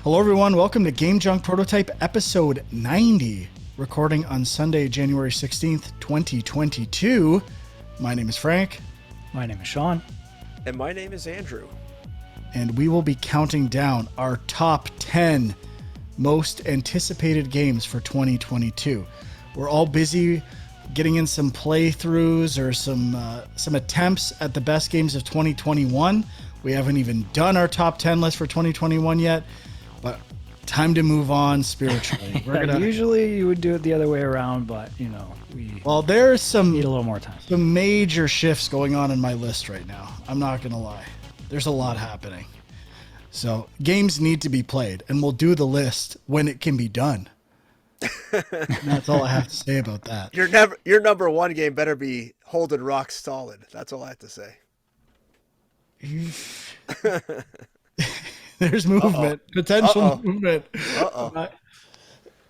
Hello, everyone. Welcome to Game Junk Prototype episode 90, recording on Sunday, January 16th, 2022. My name is Frank. My name is Sean. And my name is Andrew. And we will be counting down our top 10 most anticipated games for 2022. We're all busy getting in some playthroughs or some attempts at the best games of 2021. We haven't even done our top 10 list for 2021 yet, but time to move on spiritually. Usually you would do it the other way around, but there's some need a little more time. Some major shifts going on in my list right now. I'm not gonna lie. There's a lot happening. So games need to be played, and we'll do the list when it can be done. That's all I have to say about that. Your number one game better be holding rock solid. That's all I have to say. There's movement, potential movement.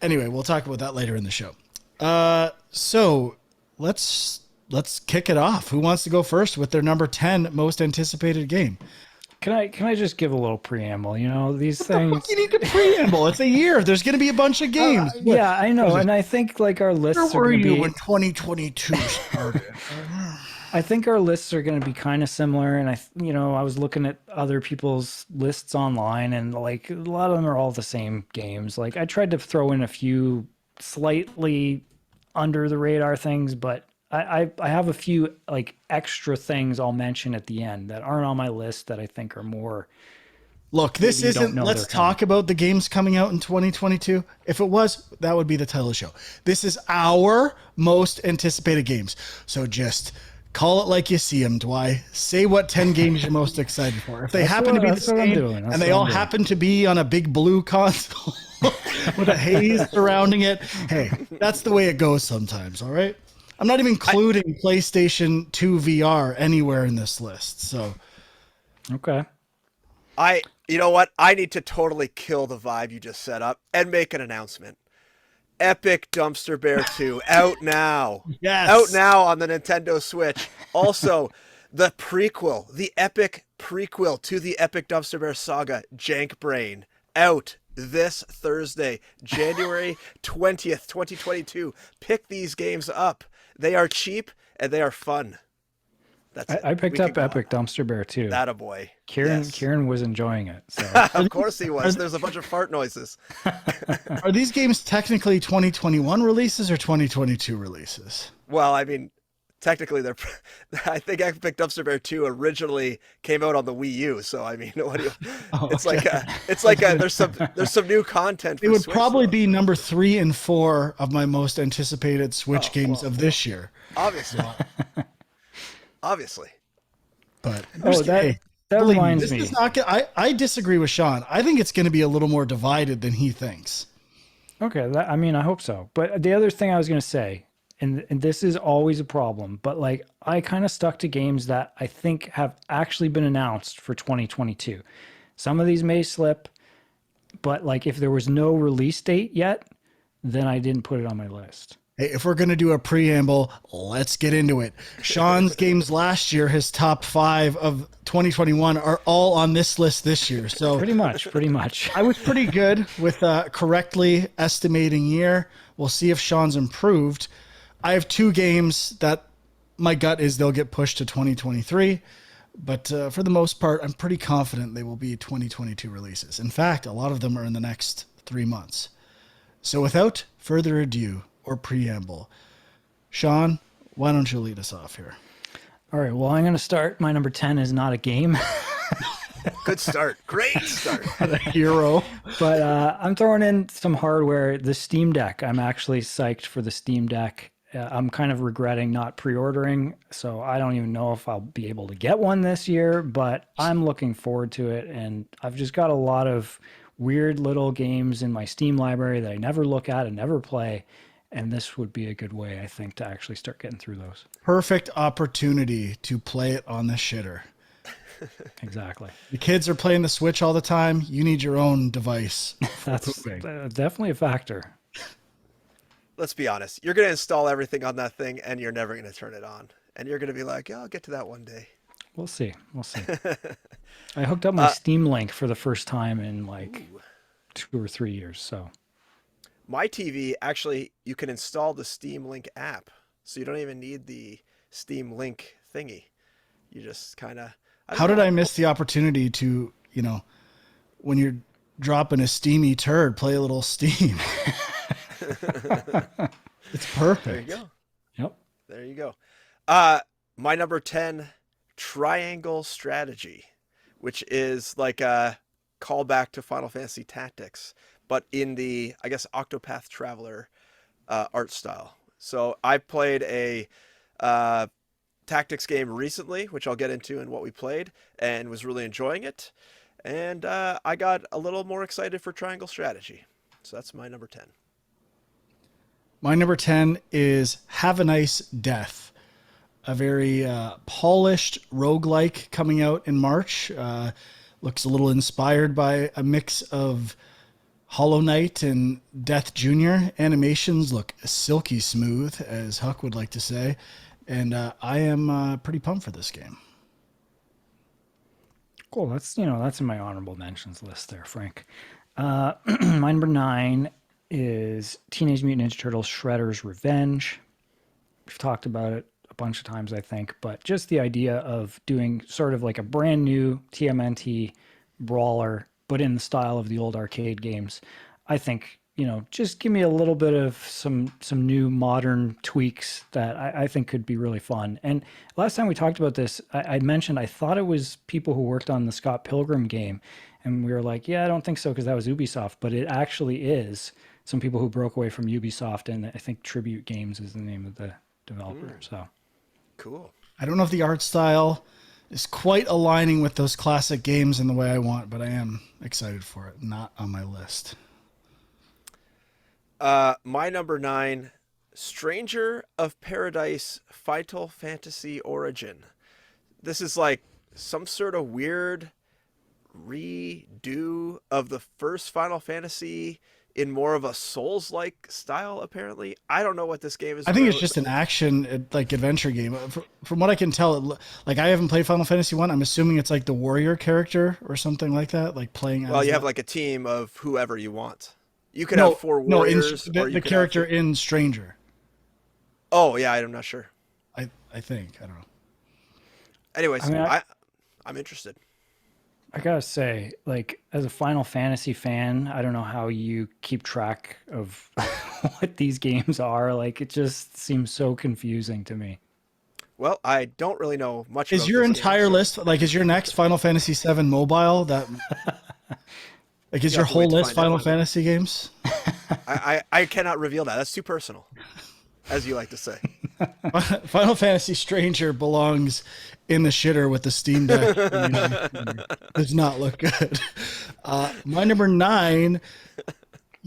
Anyway, we'll talk about that later in the show. So let's kick it off. Who wants to go first with their number 10 most anticipated game? Can I just give a little preamble? You know, these things. You need to preamble. It's a year. There's going to be a bunch of games. Yeah, I know, and I think like our lists Where are were going to you be. when 2022 started? I think our lists are going to be kind of similar, and I was looking at other people's lists online, and like a lot of them are all the same games. Like I tried to throw in a few slightly under the radar things, but I have a few like extra things I'll mention at the end that aren't on my list that I think are more. Look, this isn't, let's talk about the games coming out in 2022. If it was, that would be the title of the show. This is our most anticipated games. So just call it like you see them, Dwight. Say what 10 games you're most excited for. If they happen to be the same, and they all happen to be on a big blue console with a haze surrounding it, hey, that's the way it goes sometimes, all right? I'm not even including PlayStation 2 VR anywhere in this list, so. Okay. You know what? I need to totally kill the vibe you just set up and make an announcement. Epic Dumpster Bear 2 out now. Yes. Out now on the Nintendo Switch. Also, the epic prequel to the Epic Dumpster Bear saga, Jank Brain, out this Thursday, January 20th, 2022. Pick these games up. They are cheap and they are fun. That's it. I picked up Epic Dumpster Bear too. Attaboy. Kieran was enjoying it. So. Of course he was. There's a bunch of fart noises. Are these games technically 2021 releases or 2022 releases? Well, I mean, technically they're. I think Epic Dumpster Bear 2 originally came out on the Wii U. So I mean, what do you? It's like there's some new content. It would Switch, probably be number 3 and 4 of my most anticipated Switch games of this year. Obviously. But that reminds me. I disagree with Sean. I think it's going to be a little more divided than he thinks. Okay, I hope so. But the other thing I was going to say, and this is always a problem, but like I kind of stuck to games that I think have actually been announced for 2022. Some of these may slip, but like if there was no release date yet, then I didn't put it on my list. Hey, if we're going to do a preamble, let's get into it. Sean's games last year, his top 5 of 2021 are all on this list this year. So pretty much. I was pretty good with correctly estimating year. We'll see if Sean's improved. I have 2 games that my gut is they'll get pushed to 2023. But for the most part, I'm pretty confident they will be 2022 releases. In fact, a lot of them are in the next 3 months. So without further ado, or preamble. Sean, why don't you lead us off here? All right, well, I'm going to start. My number 10 is not a game. Good start. Great start. The hero. But I'm throwing in some hardware, the Steam Deck. I'm actually psyched for the Steam Deck. I'm kind of regretting not pre-ordering, so I don't even know if I'll be able to get one this year, but I'm looking forward to it, and I've just got a lot of weird little games in my Steam library that I never look at and never play. And this would be a good way, I think, to actually start getting through those. Perfect opportunity to play it on the shitter. Exactly. The kids are playing the Switch all the time. You need your own device. That's definitely a factor. Let's be honest. You're going to install everything on that thing, and you're never going to turn it on. And you're going to be like, yeah, I'll get to that one day. We'll see. I hooked up my Steam Link for the first time in like 2 or 3 years. So My TV, actually, you can install the Steam Link app. So you don't even need the Steam Link thingy. You just kind of... How did I miss the opportunity to, when you're dropping a steamy turd, play a little Steam? It's perfect. There you go. yep. There you go. My number 10, Triangle Strategy, which is like a callback to Final Fantasy Tactics, but in the, I guess, Octopath Traveler art style. So I played a tactics game recently, which I'll get into in what we played, and was really enjoying it. And I got a little more excited for Triangle Strategy. So that's my number 10. My number 10 is Have a Nice Death, a very polished roguelike coming out in March. Looks a little inspired by a mix of Hollow Knight and Death Jr. Animations look silky smooth, as Huck would like to say. And I am pretty pumped for this game. Cool. That's in my honorable mentions list there, Frank. My number 9 is Teenage Mutant Ninja Turtles Shredder's Revenge. We've talked about it a bunch of times, I think, but just the idea of doing sort of like a brand new TMNT brawler, but in the style of the old arcade games, I think, just give me a little bit of some new modern tweaks that I think could be really fun. And last time we talked about this, I mentioned I thought it was people who worked on the Scott Pilgrim game, and we were like, yeah, I don't think so because that was Ubisoft, but it actually is some people who broke away from Ubisoft, and I think Tribute Games is the name of the developer. So Cool. I don't know if the art style is quite aligning with those classic games in the way I want, but I am excited for it. Not on my list. My number 9, Stranger of Paradise Final Fantasy Origin. This is like some sort of weird redo of the first Final Fantasy in more of a Souls-like style, apparently. I don't know what this game is. I think it's just an action, like, adventure game. From what I can tell, like, I haven't played Final Fantasy 1. I'm assuming it's like the warrior character or something like that, like playing. Well, you have like a team of whoever you want. You could have 4 warriors. No, the character in Stranger. Oh, yeah, I'm not sure. I think. I don't know. Anyways, I'm interested. I gotta say, like, as a Final Fantasy fan, I don't know how you keep track of what these games are. Like, it just seems so confusing to me. Well, I don't really know much. Is about your this entire game, list, like, is your next Final Fantasy 7 mobile? That, like, is your whole list Final Fantasy games? I cannot reveal that. That's too personal, as you like to say. Final Fantasy Stranger belongs in the shitter with the Steam Deck. Does not look good. My number 9,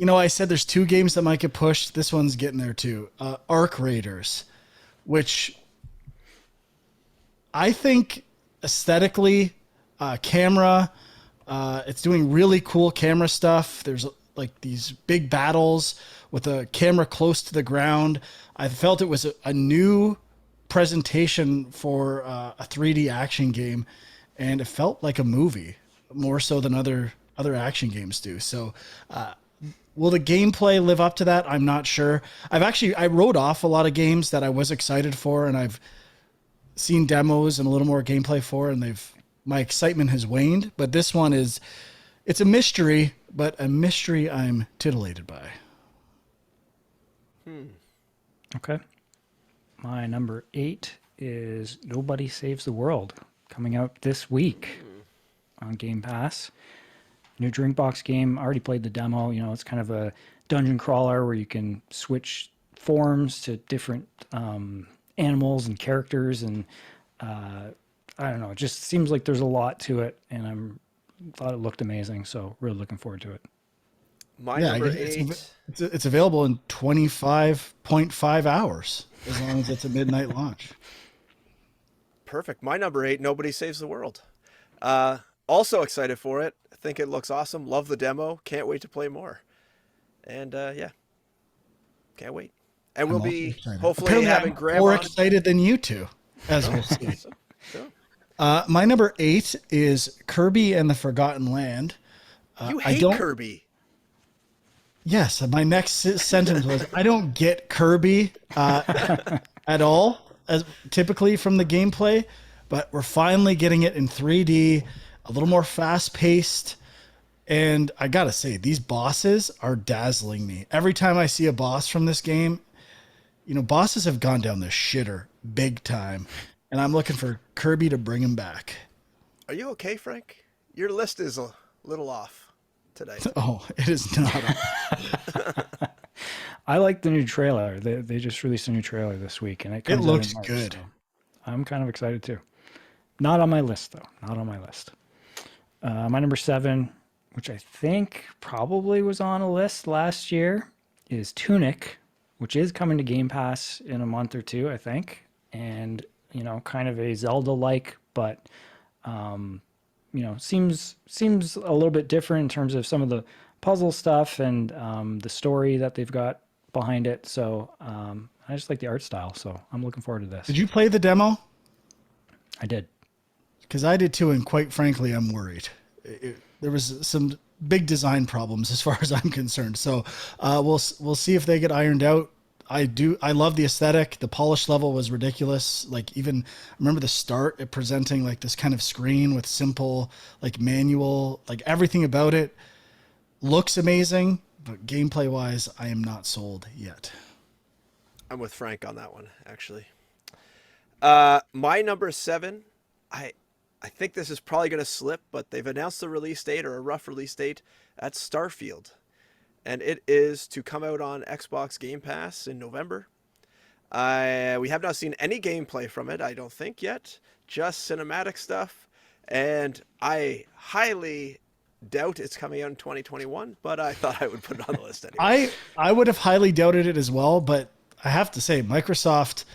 I said there's 2 games that might get pushed. This one's getting there too. Arc Raiders, which I think aesthetically, camera, it's doing really cool camera stuff. There's like these big battles with a camera close to the ground. I felt it was a new presentation for a 3D action game, and it felt like a movie more so than other action games do. So will the gameplay live up to that? I'm not sure. I wrote off a lot of games that I was excited for, and I've seen demos and a little more gameplay for, and my excitement has waned. But this one it's a mystery, but a mystery I'm titillated by. Okay. My number 8 is Nobody Saves the World, coming out this week on Game Pass. New Drinkbox game. I already played the demo. It's kind of a dungeon crawler where you can switch forms to different animals and characters, and I don't know. It just seems like there's a lot to it, and thought it looked amazing. So really looking forward to it. My number 8. It's available in 25.5 hours as long as it's a midnight launch. Perfect. My number 8, Nobody Saves the World. Also excited for it. I think it looks awesome. Love the demo. Can't wait to play more. And yeah, can't wait. And we'll be hopefully Apparently having I'm Graham more on. excited than you two, as we'll see. So. My number 8 is Kirby and the Forgotten Land. You hate Kirby. Yes, my next sentence was I don't get Kirby at all, as typically from the gameplay, but we're finally getting it in 3D, a little more fast paced. And I gotta say, these bosses are dazzling me. Every time I see a boss from this game, bosses have gone down the shitter big time. And I'm looking for Kirby to bring him back. Are you okay, Frank? Your list is a little off today. Oh, it is not. I like the new trailer. They just released a new trailer this week, and it comes out looks in March, good. so I'm kind of excited too. Not on my list though. Not on my list. My number 7, which I think probably was on a list last year, is Tunic, which is coming to Game Pass in a month or two, I think. And, kind of a Zelda-like, but, seems a little bit different in terms of some of the puzzle stuff and the story that they've got behind it. So I just like the art style. So I'm looking forward to this. Did you play the demo? I did. Because I did too, and quite frankly, I'm worried. There was some big design problems as far as I'm concerned. So we'll see if they get ironed out. I love the aesthetic. The polish level was ridiculous. Like, even remember the start, it presenting like this kind of screen with simple like manual, like everything about it looks amazing, but gameplay wise, I am not sold yet. I'm with Frank on that one, actually. My number 7, I think this is probably going to slip, but they've announced the release date, or a rough release date, at Starfield. And it is to come out on Xbox Game Pass in November. We have not seen any gameplay from it, I don't think, yet. Just cinematic stuff. And I highly doubt it's coming out in 2021, but I thought I would put it on the list anyway. I would have highly doubted it as well, but I have to say, Microsoft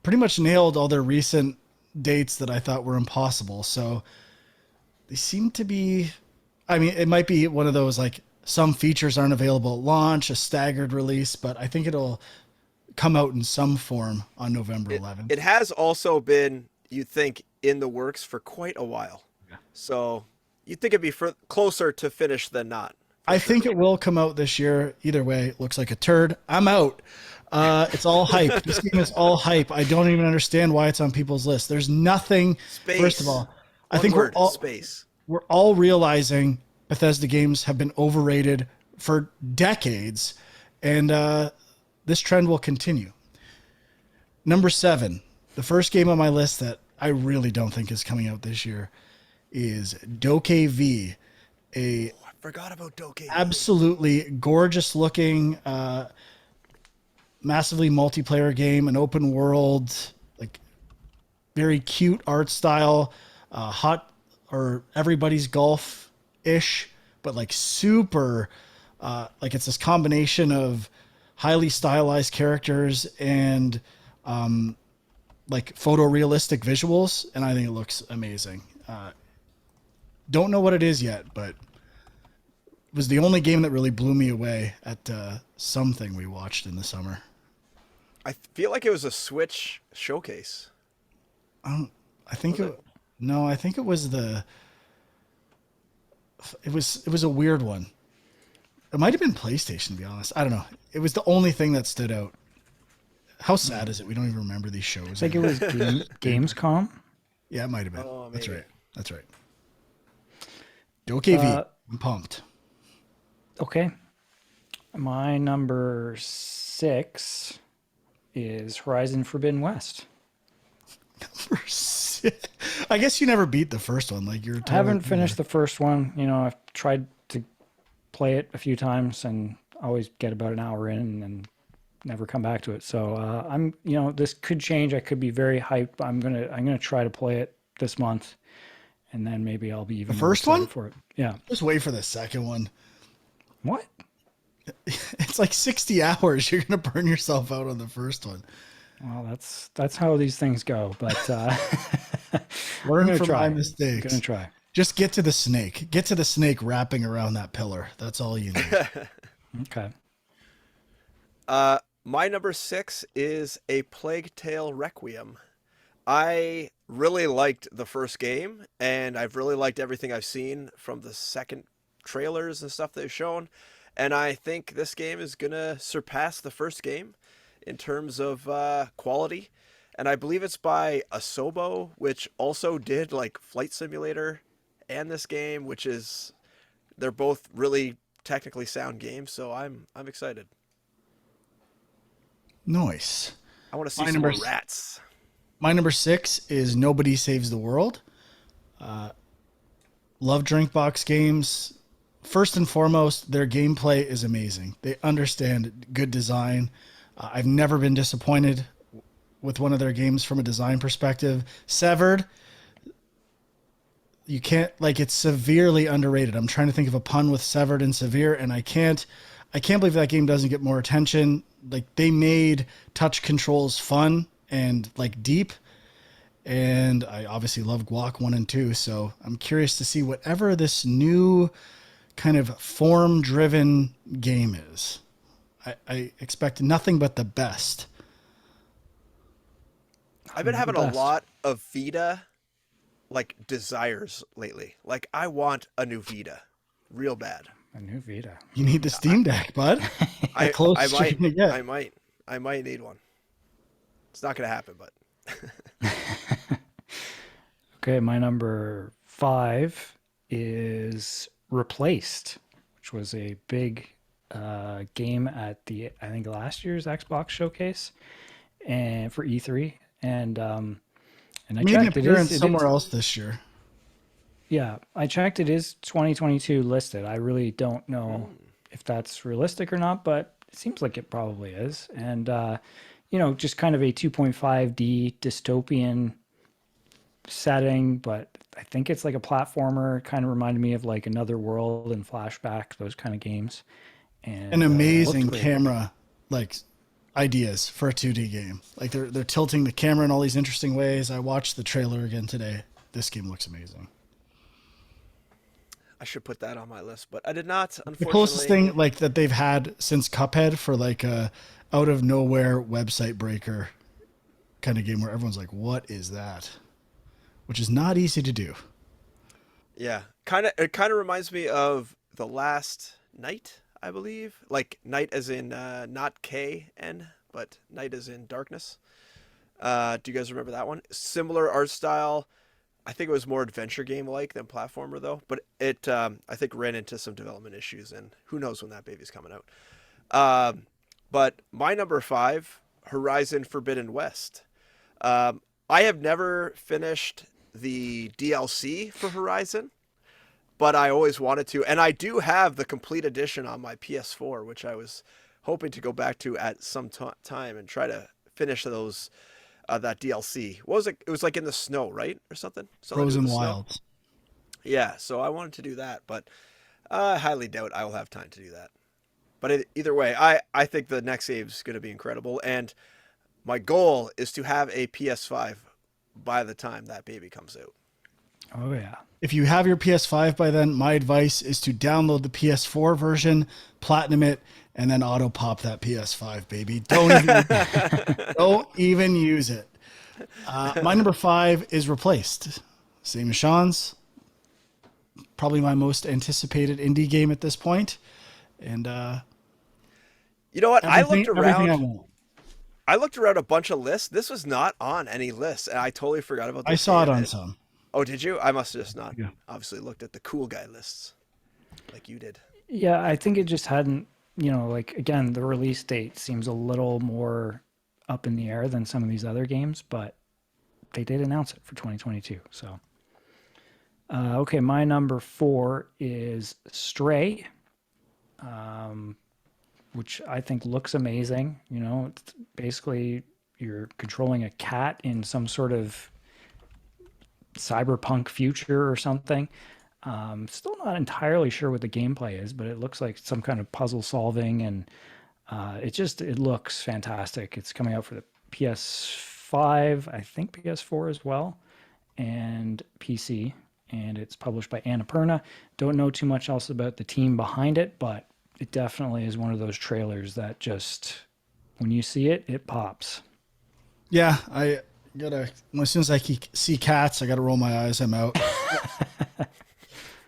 pretty much nailed all their recent dates that I thought were impossible. So they seem to be, I mean, it might be one of those, like, some features aren't available at launch, a staggered release, but I think it'll come out in some form on November 11th. It has also been, you'd think, in the works for quite a while. Yeah. So you'd think it'd be closer to finish than not. I think it will come out this year. Either way, it looks like a turd. I'm out. It's all hype. This game is all hype. I don't even understand why it's on people's list. There's nothing. Space. First of all, I think we're all realizing Bethesda games have been overrated for decades, and this trend will continue. Number 7, the first game on my list that I really don't think is coming out this year is DokeV, I forgot about DokeV. Absolutely gorgeous looking, massively multiplayer game, an open world, like very cute art style, hot or everybody's golf-ish, but like super, like it's this combination of highly stylized characters and like photorealistic visuals, and I think it looks amazing. Don't know what it is yet, but it was the only game that really blew me away at something we watched in the summer. I feel like it was a Switch showcase. I think it was it was a weird one. It might have been PlayStation, to be honest. I don't know. It was the only thing that stood out. How sad is it? We don't even remember these shows. I think it was Gamescom. Yeah, it might have been. Oh, That's maybe. right. That's right. DokeV. I'm pumped. Okay. My number 6 is Horizon Forbidden West. Number 6. I guess you never beat the first one. Like I haven't finished the first one. I've tried to play it a few times and always get about an hour in and never come back to it. So I'm, this could change. I could be very hyped. I'm gonna try to play it this month, and then maybe I'll be even the first one for it. Yeah. Just wait for the second one. What? It's like 60 hours. You're gonna burn yourself out on the first one. Well, that's how these things go. But learn from my mistakes. I'm gonna try. Just get to the snake. Get to the snake wrapping around that pillar. That's all you need. Okay. My number 6 is A Plague Tale Requiem. I really liked the first game, and I've really liked everything I've seen from the second trailers and stuff they've shown. And I think this game is going to surpass the first game in terms of quality. And I believe it's by Asobo, which also did like Flight Simulator and this game, which is they're both really technically sound games. So I'm excited. Nice. I want to see My some number more rats. My number 6 is Nobody Saves the World. Love Drinkbox games. First and foremost, their gameplay is amazing. They understand good design. I've never been disappointed with one of their games from a design perspective. Severed, you can't, like, it's severely underrated. I'm trying to think of a pun with severed and severe, and I can't believe that game doesn't get more attention. Like, they made touch controls fun and like deep. And I obviously love Guac 1 and 2, so I'm curious to see whatever this new kind of form-driven game is. I expect nothing but the best. I've been having a lot of Vita like desires lately. Like I want a new Vita, real bad. A new Vita. You need the Steam Deck, bud. I Close you can get. I might need one. It's not going to happen, but. Okay, my number 5 is Replaced, which was a big game at I think last year's Xbox showcase and for E3, and I Maybe checked appearance somewhere else this year. Yeah, I checked. It is 2022 listed. I really don't know if that's realistic or not, but it seems like it probably is. And just kind of a 2.5D dystopian setting, but I think it's like a platformer. Kind of reminded me of like Another World and Flashback, those kind of games. And an amazing camera, like ideas for a 2D game. Like they're tilting the camera in all these interesting ways. I watched the trailer again today. This game looks amazing. I should put that on my list, but I did not, unfortunately. The closest thing like that they've had since Cuphead for like a out of nowhere website breaker kind of game where everyone's like, what is that? Which is not easy to do. Yeah. It kind of reminds me of The Last Night, I believe. Like night as in not K-N, but night as in darkness. Do you guys remember that one? Similar art style. I think it was more adventure game-like than platformer, though. But it, I think, ran into some development issues, and who knows when that baby's coming out. But my number 5, Horizon Forbidden West. I have never finished the DLC for Horizon, but I always wanted to. And I do have the complete edition on my PS4, which I was hoping to go back to at some time and try to finish those that DLC. What was it? It was like in the snow, right? Or something? Frozen Wilds. Yeah, so I wanted to do that, but I highly doubt I will have time to do that. But either way, I think the next save is going to be incredible. And my goal is to have a PS5 by the time that baby comes out. Oh, yeah. If you have your PS5 by then, my advice is to download the PS4 version, platinum it, and then auto pop that PS5, baby. Don't even use it. My number 5 is Replaced. Same as Sean's. Probably my most anticipated indie game at this point. And you know what? I looked around a bunch of lists. This was not on any lists, and I totally forgot about this. I saw it on some. Oh, did you? I must have just not obviously looked at the cool guy lists like you did. Yeah, I think it just hadn't, like, again, the release date seems a little more up in the air than some of these other games, but they did announce it for 2022. So, okay, my number 4 is Stray, which I think looks amazing. It's basically you're controlling a cat in some sort of cyberpunk future or something. Still not entirely sure what the gameplay is, but it looks like some kind of puzzle solving, and it looks fantastic. It's coming out for the PS5, I think PS4 as well, and PC, and it's published by Annapurna. Don't know too much else about the team behind it, but it definitely is one of those trailers that just, when you see it, it pops. Yeah, as soon as I see cats, I gotta roll my eyes. I'm out.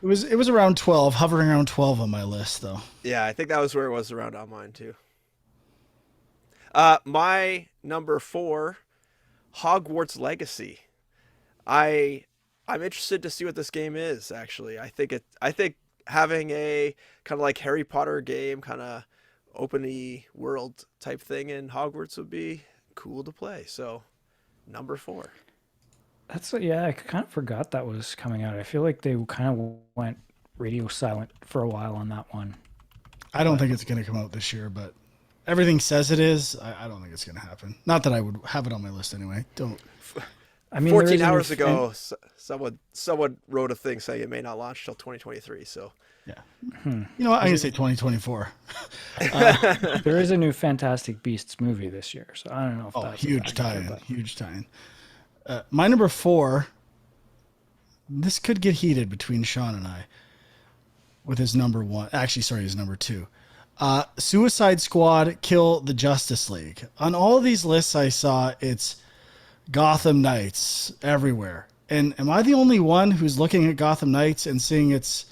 It was around 12, hovering around 12 on my list though. Yeah, I think that was where it was around on mine too. My number 4, Hogwarts Legacy. I I'm interested to see what this game is. Actually, I think having a kind of like Harry Potter game, kind of openy world type thing in Hogwarts would be cool to play. So number 4. Yeah, I kind of forgot that was coming out. I feel like they kind of went radio silent for a while on that one. I don't think it's going to come out this year, but everything says it is. I don't think it's going to happen. Not that I would have it on my list anyway. Don't. I mean, there 14 is a new hours ago, someone wrote a thing saying it may not launch till 2023. So Yeah. You know what? I'm going to say 2024. There is a new Fantastic Beasts movie this year, so I don't know if Oh, that's a huge factor, tie-in. but- Huge tie-in. My number 4, this could get heated between Sean and I with his number 1. Actually, sorry, his number 2. Suicide Squad, Kill the Justice League. On all of these lists I saw, it's Gotham Knights everywhere. And am I the only one who's looking at Gotham Knights and seeing it's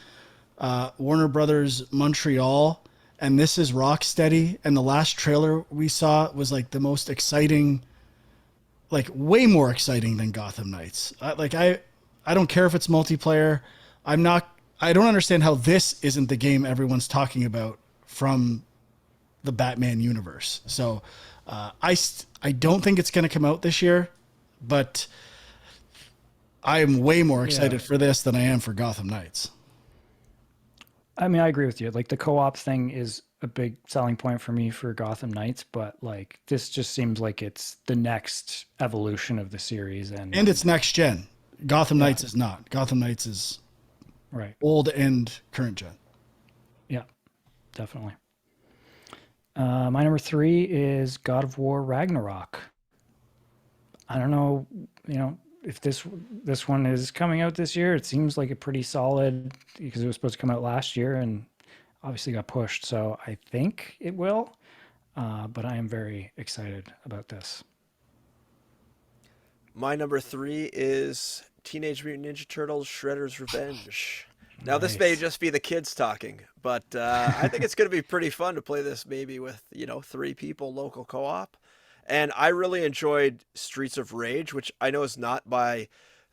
Warner Brothers Montreal and this is Rocksteady, and the last trailer we saw was like the most exciting, like way more exciting than Gotham Knights. I don't care if it's multiplayer. I don't understand how this isn't the game everyone's talking about from the Batman universe. So I don't think it's going to come out this year, but I am way more excited for this than I am for Gotham Knights. I mean, I agree with you. Like the co-op thing is a big selling point for me for Gotham Knights, but like this just seems like it's the next evolution of the series, and it's next gen. Gotham Knights is not. Gotham Knights is right. old and current gen. Yeah, definitely. My number 3 is God of War Ragnarok. I don't know, if this one is coming out this year. It seems like a pretty solid, because it was supposed to come out last year and obviously got pushed. So I think it will, but I am very excited about this. my number 3 is Teenage Mutant Ninja Turtles: Shredder's Revenge. Now, this may Nice. just be the kids talking, but I think it's going to be pretty fun to play this maybe with, 3 people, local co-op. And I really enjoyed Streets of Rage, which I know is not by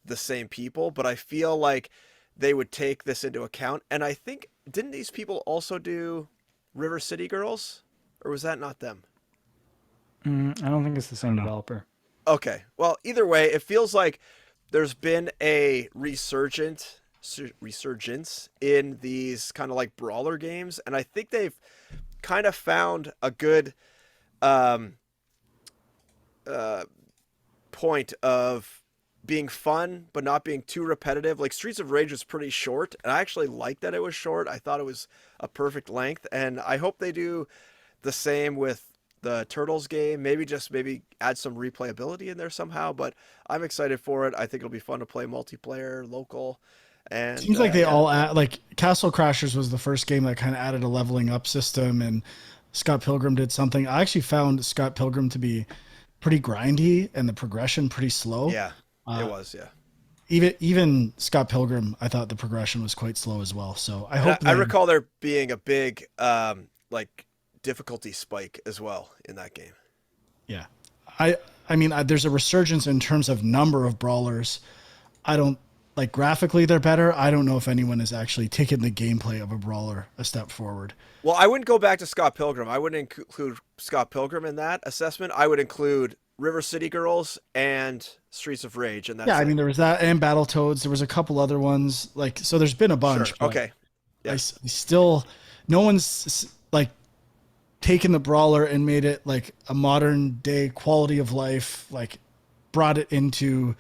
the same people, but I feel like they would take this into account. And I think, didn't these people also do River City Girls? Or was that not them? I don't think it's the same developer. Okay. Well, either way, it feels like there's been a resurgence in these kind of like brawler games, and I think they've kind of found a good point of being fun but not being too repetitive. Like Streets of Rage was pretty short, and I actually liked that it was short. I thought it was a perfect length, and I hope they do the same with the Turtles game. Maybe add some replayability in there somehow, but I'm excited for it. I think it'll be fun to play multiplayer, local. And Seems like they all add, like Castle Crashers was the first game that kind of added a leveling up system, and Scott Pilgrim did something. I actually found Scott Pilgrim to be pretty grindy and the progression pretty slow. Yeah, it was. Yeah. Even Scott Pilgrim, I thought the progression was quite slow as well. So I recall there being a big like difficulty spike as well in that game. Yeah, I mean, there's a resurgence in terms of number of brawlers. I don't like graphically they're better. I don't know if anyone has actually taken the gameplay of a brawler a step forward. Well, I wouldn't go back to Scott Pilgrim. I wouldn't include Scott Pilgrim in that assessment. I would include River City Girls and Streets of Rage, and that's Yeah, I it. mean, there was that and Battletoads. There was a couple other ones, like, so there's been a bunch. Sure. but Okay. Yeah. I still, no one's like taken the brawler and made it like a modern day quality of life, like brought it into,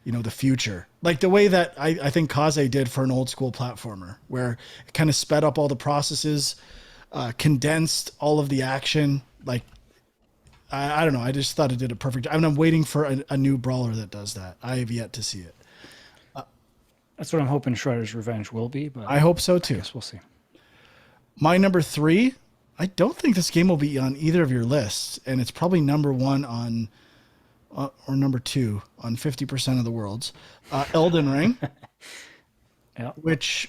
the future. Like the way that I think Kaze did for an old school platformer, where it kind of sped up all the processes, condensed all of the action. Like, I don't know. I just thought it did it perfect. I mean, I'm waiting for a new brawler that does that. I have yet to see it. That's what I'm hoping Shredder's Revenge will be, but I hope so too. I guess we'll see. My number 3, I don't think this game will be on either of your lists, and it's probably number 1 on, or number 2 on 50% of the worlds. Elden Ring, Yeah. which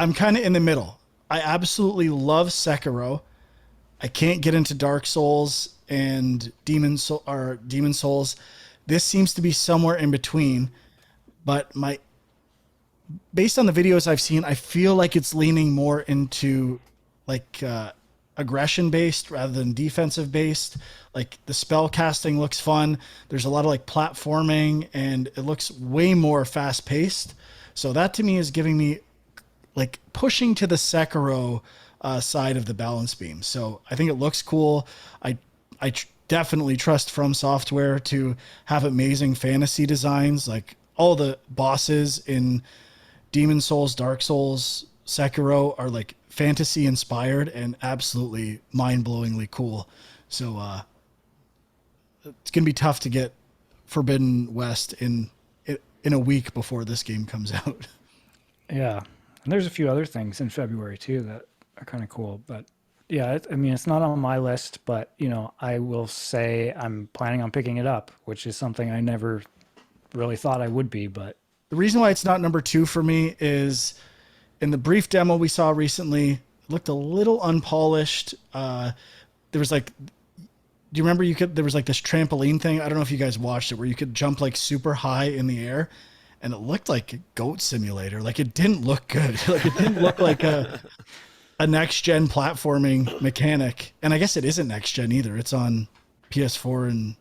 I'm kind of in the middle. I absolutely love Sekiro. I can't get into Dark Souls and Demon Souls. This seems to be somewhere in between, but based on the videos I've seen, I feel like it's leaning more into like aggression based rather than defensive based. Like the spell casting looks fun. There's a lot of like platforming, and it looks way more fast paced. So that to me is giving me like pushing to the Sekiro side of the balance beam. So I think it looks cool. I definitely trust From Software to have amazing fantasy designs. Like all the bosses in Demon Souls, Dark Souls, Sekiro are like fantasy inspired and absolutely mind-blowingly cool. So it's going to be tough to get Forbidden West in a week before this game comes out. Yeah. And there's a few other things in February too that are kind of cool, but yeah, I mean, it's not on my list, but you know, I will say I'm planning on picking it up, which is something I never really thought I would be, but the reason why it's not number 2 for me is in the brief demo we saw recently, it looked a little unpolished. There was like, do you remember there was like this trampoline thing? I don't know if you guys watched it, where you could jump like super high in the air, and it looked like a Goat Simulator. Like it didn't look good. Like it didn't look like a next gen platforming mechanic. And I guess it isn't next gen either. It's on PS4 and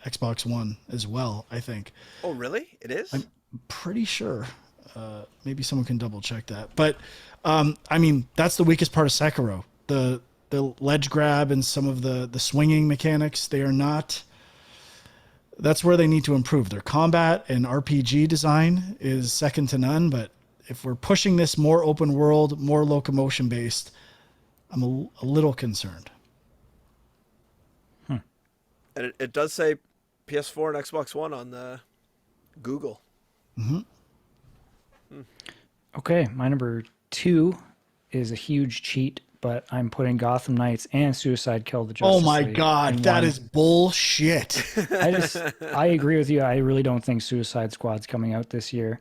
Xbox One as well, I think. Oh, really? It is? I'm pretty sure. Maybe someone can double check that. But I mean, that's the weakest part of Sekiro. The ledge grab and some of the swinging mechanics, they are not. That's where they need to improve. Their combat and RPG design is second to none. But if we're pushing this more open world, more locomotion based, I'm a little concerned. And it does say PS4 and Xbox One on the Google. Okay, my number 2 is a huge cheat, but I'm putting Gotham Knights and Suicide Kill the Justice Oh my League God, in that one. is bullshit. I agree with you. I really don't think Suicide Squad's coming out this year.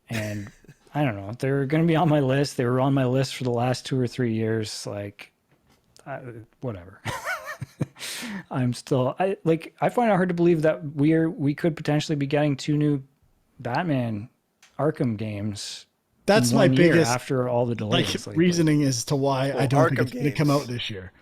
And I don't know. They're going to be on my list. They were on my list for the last 2 or 3 years. Like, whatever. I find it hard to believe that we could potentially be getting 2 new Batman Arkham games. That's in my 1 year biggest after all the delays. reasoning as to why I don't think it's going to come out this year.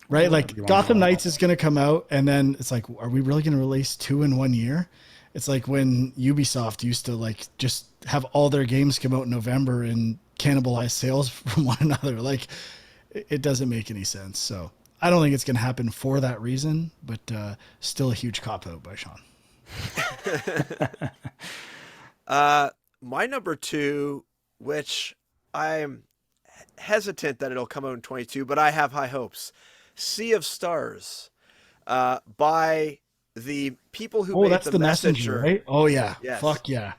Right? Like Gotham Knights is going to come out, and then it's like, are we really going to release 2 in 1 year? It's like when Ubisoft used to like just have all their games come out in November and cannibalize sales from one another. Like it doesn't make any sense. So I don't think it's going to happen for that reason, but still a huge cop out by Sean. My number 2, which I'm hesitant that it'll come out in 22, but I have high hopes. Sea of Stars, by the people who made the Messenger, right? Oh yeah, yes. Fuck yeah,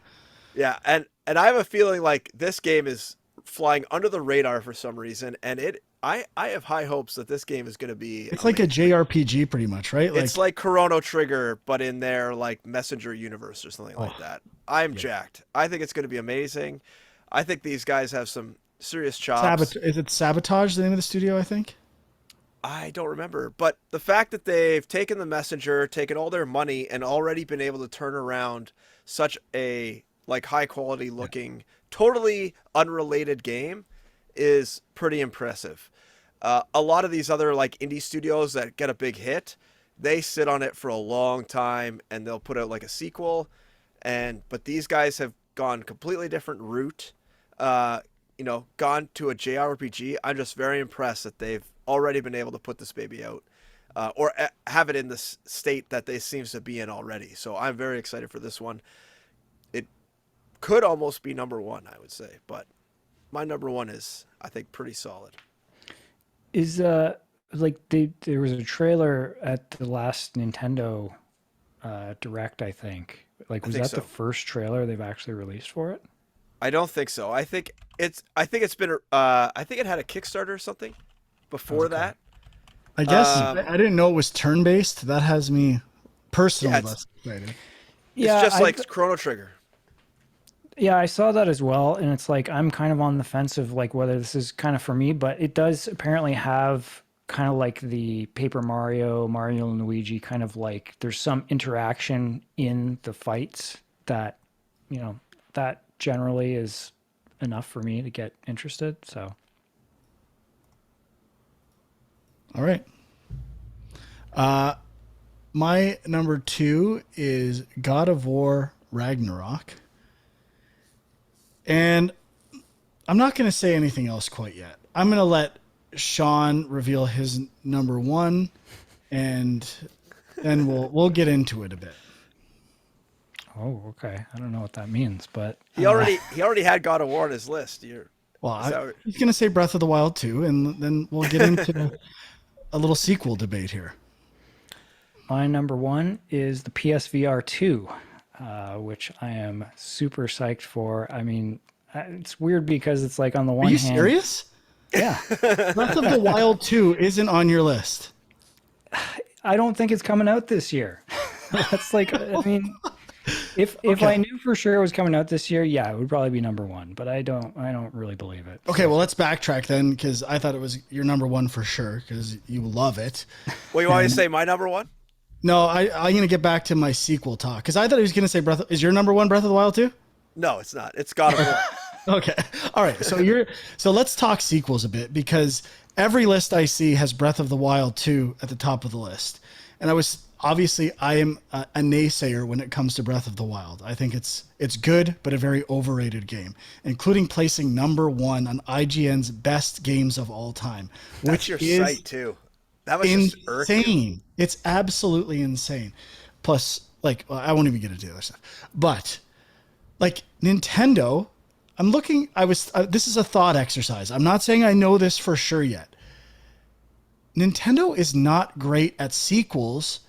yeah. And I have a feeling like this game is flying under the radar for some reason, and I have high hopes that this game is going to be. It's amazing. Like a JRPG, pretty much, right? It's like Chrono Trigger, but in their like Messenger universe or something like that. I'm jacked. I think it's going to be amazing. I think these guys have some serious chops. Is it Sabotage, the name of the studio? I think. I don't remember, but the fact that they've taken the Messenger, taken all their money, and already been able to turn around such a like high quality looking, totally unrelated game is pretty impressive. A lot of these other like indie studios that get a big hit, they sit on it for a long time and they'll put out like a sequel. But these guys have gone completely different route, gone to a JRPG. I'm just very impressed that they've already been able to put this baby out, or have it in the state that they seems to be in already. So I'm very excited for this one. It could almost be number 1, I would say, but my number 1 is, I think, pretty solid. Is there was a trailer at the last Nintendo Direct, I think. Like, was that the first trailer they've actually released for it? I don't think so. I think it had a Kickstarter or something before that. I guess I didn't know it was turn-based. That has me personally less excited. It's just like Chrono Trigger. Yeah, I saw that as well, and it's like I'm kind of on the fence of like whether this is kind of for me, but it does apparently have kind of like the Paper Mario, Mario and Luigi kind of like there's some interaction in the fights that, you know, that generally is enough for me to get interested. So, All right. My number 2 is God of War Ragnarok. And I'm not going to say anything else quite yet. I'm going to let Sean reveal his number 1, and then we'll get into it a bit. oh, okay. I don't know what that means, but He already had God of War on his list. He's going to say Breath of the Wild 2, and then we'll get into a little sequel debate here. my number 1 is the PSVR 2, which I am super psyched for. I mean, it's weird because it's like on the one hand. Are you serious? Yeah. Breath of the Wild 2 isn't on your list. I don't think it's coming out this year. That's like, I mean, if I knew for sure it was coming out this year, yeah, it would probably be number 1, but I don't really believe it. Okay, well, let's backtrack then, because I thought it was your number 1 for sure, because you love it. Well, you want me to say my number 1? No, I'm going to get back to my sequel talk, because I thought he was going to say is your number 1 Breath of the Wild 2? No, it's not. It's God of War. Okay. All right. So let's talk sequels a bit, because every list I see has Breath of the Wild 2 at the top of the list. And I am a naysayer when it comes to Breath of the Wild. I think it's good, but a very overrated game, including placing number 1 on IGN's best games of all time. That's your site too. That was just insane. It's absolutely insane. Plus, like, well, I won't even get into the other stuff, but like Nintendo, this is a thought exercise. I'm not saying I know this for sure yet. Nintendo is not great at sequels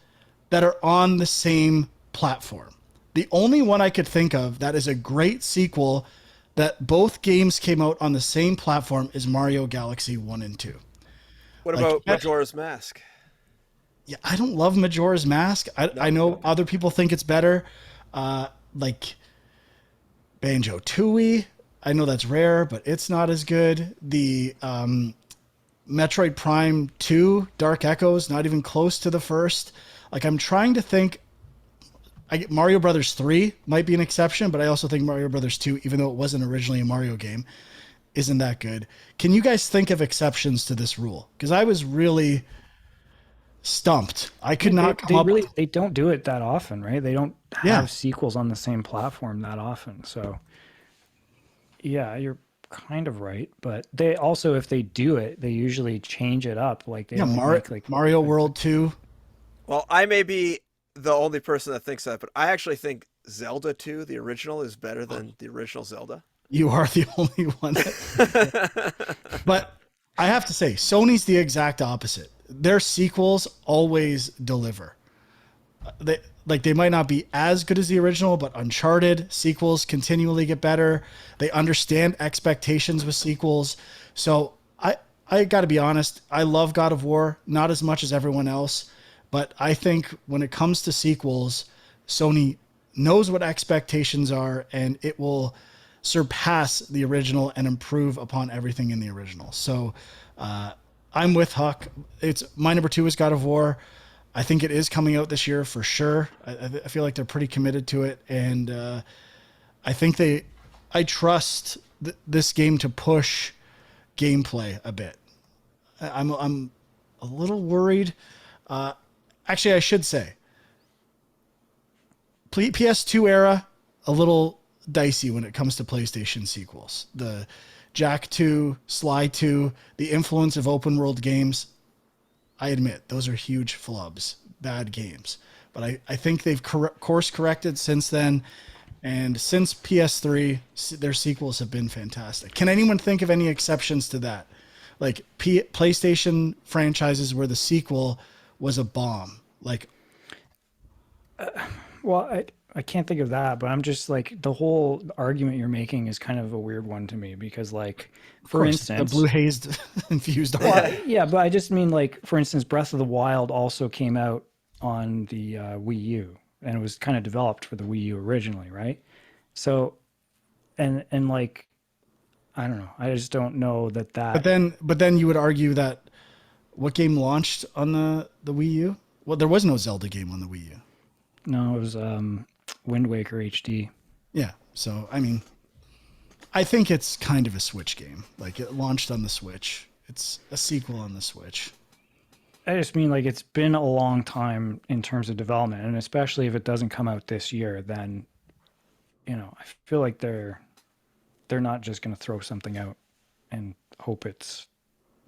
that are on the same platform. The only one I could think of that is a great sequel that both games came out on the same platform is Mario Galaxy 1 and 2. What about Majora's Mask? Yeah, I don't love Majora's Mask. I know other people think it's better. Like Banjo-Tooie, I know that's rare, but it's not as good. The Metroid Prime 2, Dark Echoes, not even close to the first. Like, I'm trying to think. Mario Brothers 3 might be an exception, but I also think Mario Brothers 2, even though it wasn't originally a Mario game, isn't that good. Can you guys think of exceptions to this rule? Because I was really stumped. I could not come up with... They don't do it that often, right? They don't have sequels on the same platform that often. So, yeah, you're kind of right. But they also, if they do it, they usually change it up. Like they Mario World 2. Well, I may be the only person that thinks that, but I actually think Zelda 2, the original, is better than the original Zelda. You are the only one. But I have to say, Sony's the exact opposite. Their sequels always deliver. They might not be as good as the original, but Uncharted sequels continually get better. They understand expectations with sequels. So I got to be honest, I love God of War, not as much as everyone else. But I think when it comes to sequels, Sony knows what expectations are, and it will surpass the original and improve upon everything in the original. So I'm with Huck. My number 2 is God of War. I think it is coming out this year for sure. I feel like they're pretty committed to it, and I think I trust this game to push gameplay a bit. I'm a little worried. Actually, I should say, PS2 era, a little dicey when it comes to PlayStation sequels. The Jack 2, Sly 2, the influence of open world games, I admit, those are huge flubs, bad games. But I think they've course corrected since then. And since PS3, their sequels have been fantastic. Can anyone think of any exceptions to that? Like PlayStation franchises where the sequel was a bomb. Like, well, I can't think of that, but I'm just like the whole argument you're making is kind of a weird one to me because, like, for instance, the blue hazed infused. Yeah, but I just mean, like, for instance, Breath of the Wild also came out on the Wii U, and it was kind of developed for the Wii U originally, right? So and like, I don't know. I just don't know that But that. then you would argue that what game launched on the Wii U? Well, there was no Zelda game on the Wii U. No, it was Wind Waker HD. Yeah. So, I mean, I think it's kind of a Switch game. Like, it launched on the Switch. It's a sequel on the Switch. I just mean like it's been a long time in terms of development, and especially if it doesn't come out this year, then I feel like they're not just going to throw something out and hope it's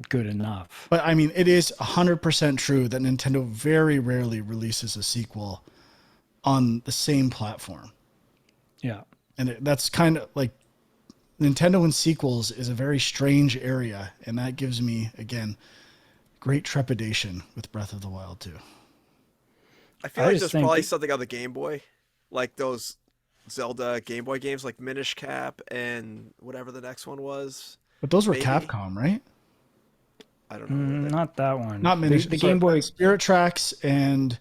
good enough. But I mean, it is 100% true that Nintendo very rarely releases a sequel on the same platform. Yeah. And that's kind of like Nintendo and sequels is a very strange area. And that gives me, again, great trepidation with Breath of the Wild 2. I feel like there's probably something on the Game Boy, like those Zelda Game Boy games, like Minish Cap and whatever the next one was. But those were Capcom, right? I don't know. Not that one. Not Minish. The Game Boy. Spirit Tracks and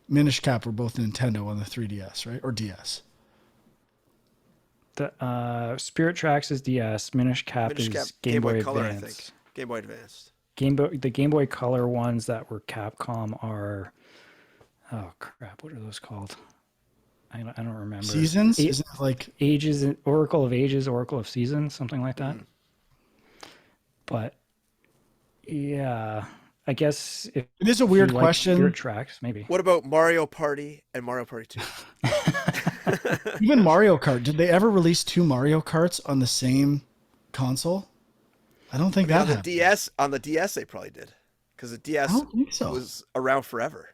Minish Cap were both Nintendo on the 3DS, right? Or DS. The Spirit Tracks is DS. Minish Cap is Game Boy Color, Advance. I think. Game Boy Advanced. The Game Boy Color ones that were Capcom are, oh crap, what are those called? I don't remember. Seasons? Isn't it like Ages, Oracle of Ages, Oracle of Seasons, something like that. But yeah, I guess if it is a weird question. Spirit Tracks, maybe. What about Mario Party and Mario Party 2? Even Mario Kart. Did they ever release two Mario Karts on the same console? I don't think that on the happened. DS. On the DS, they probably did, because the DS was around forever.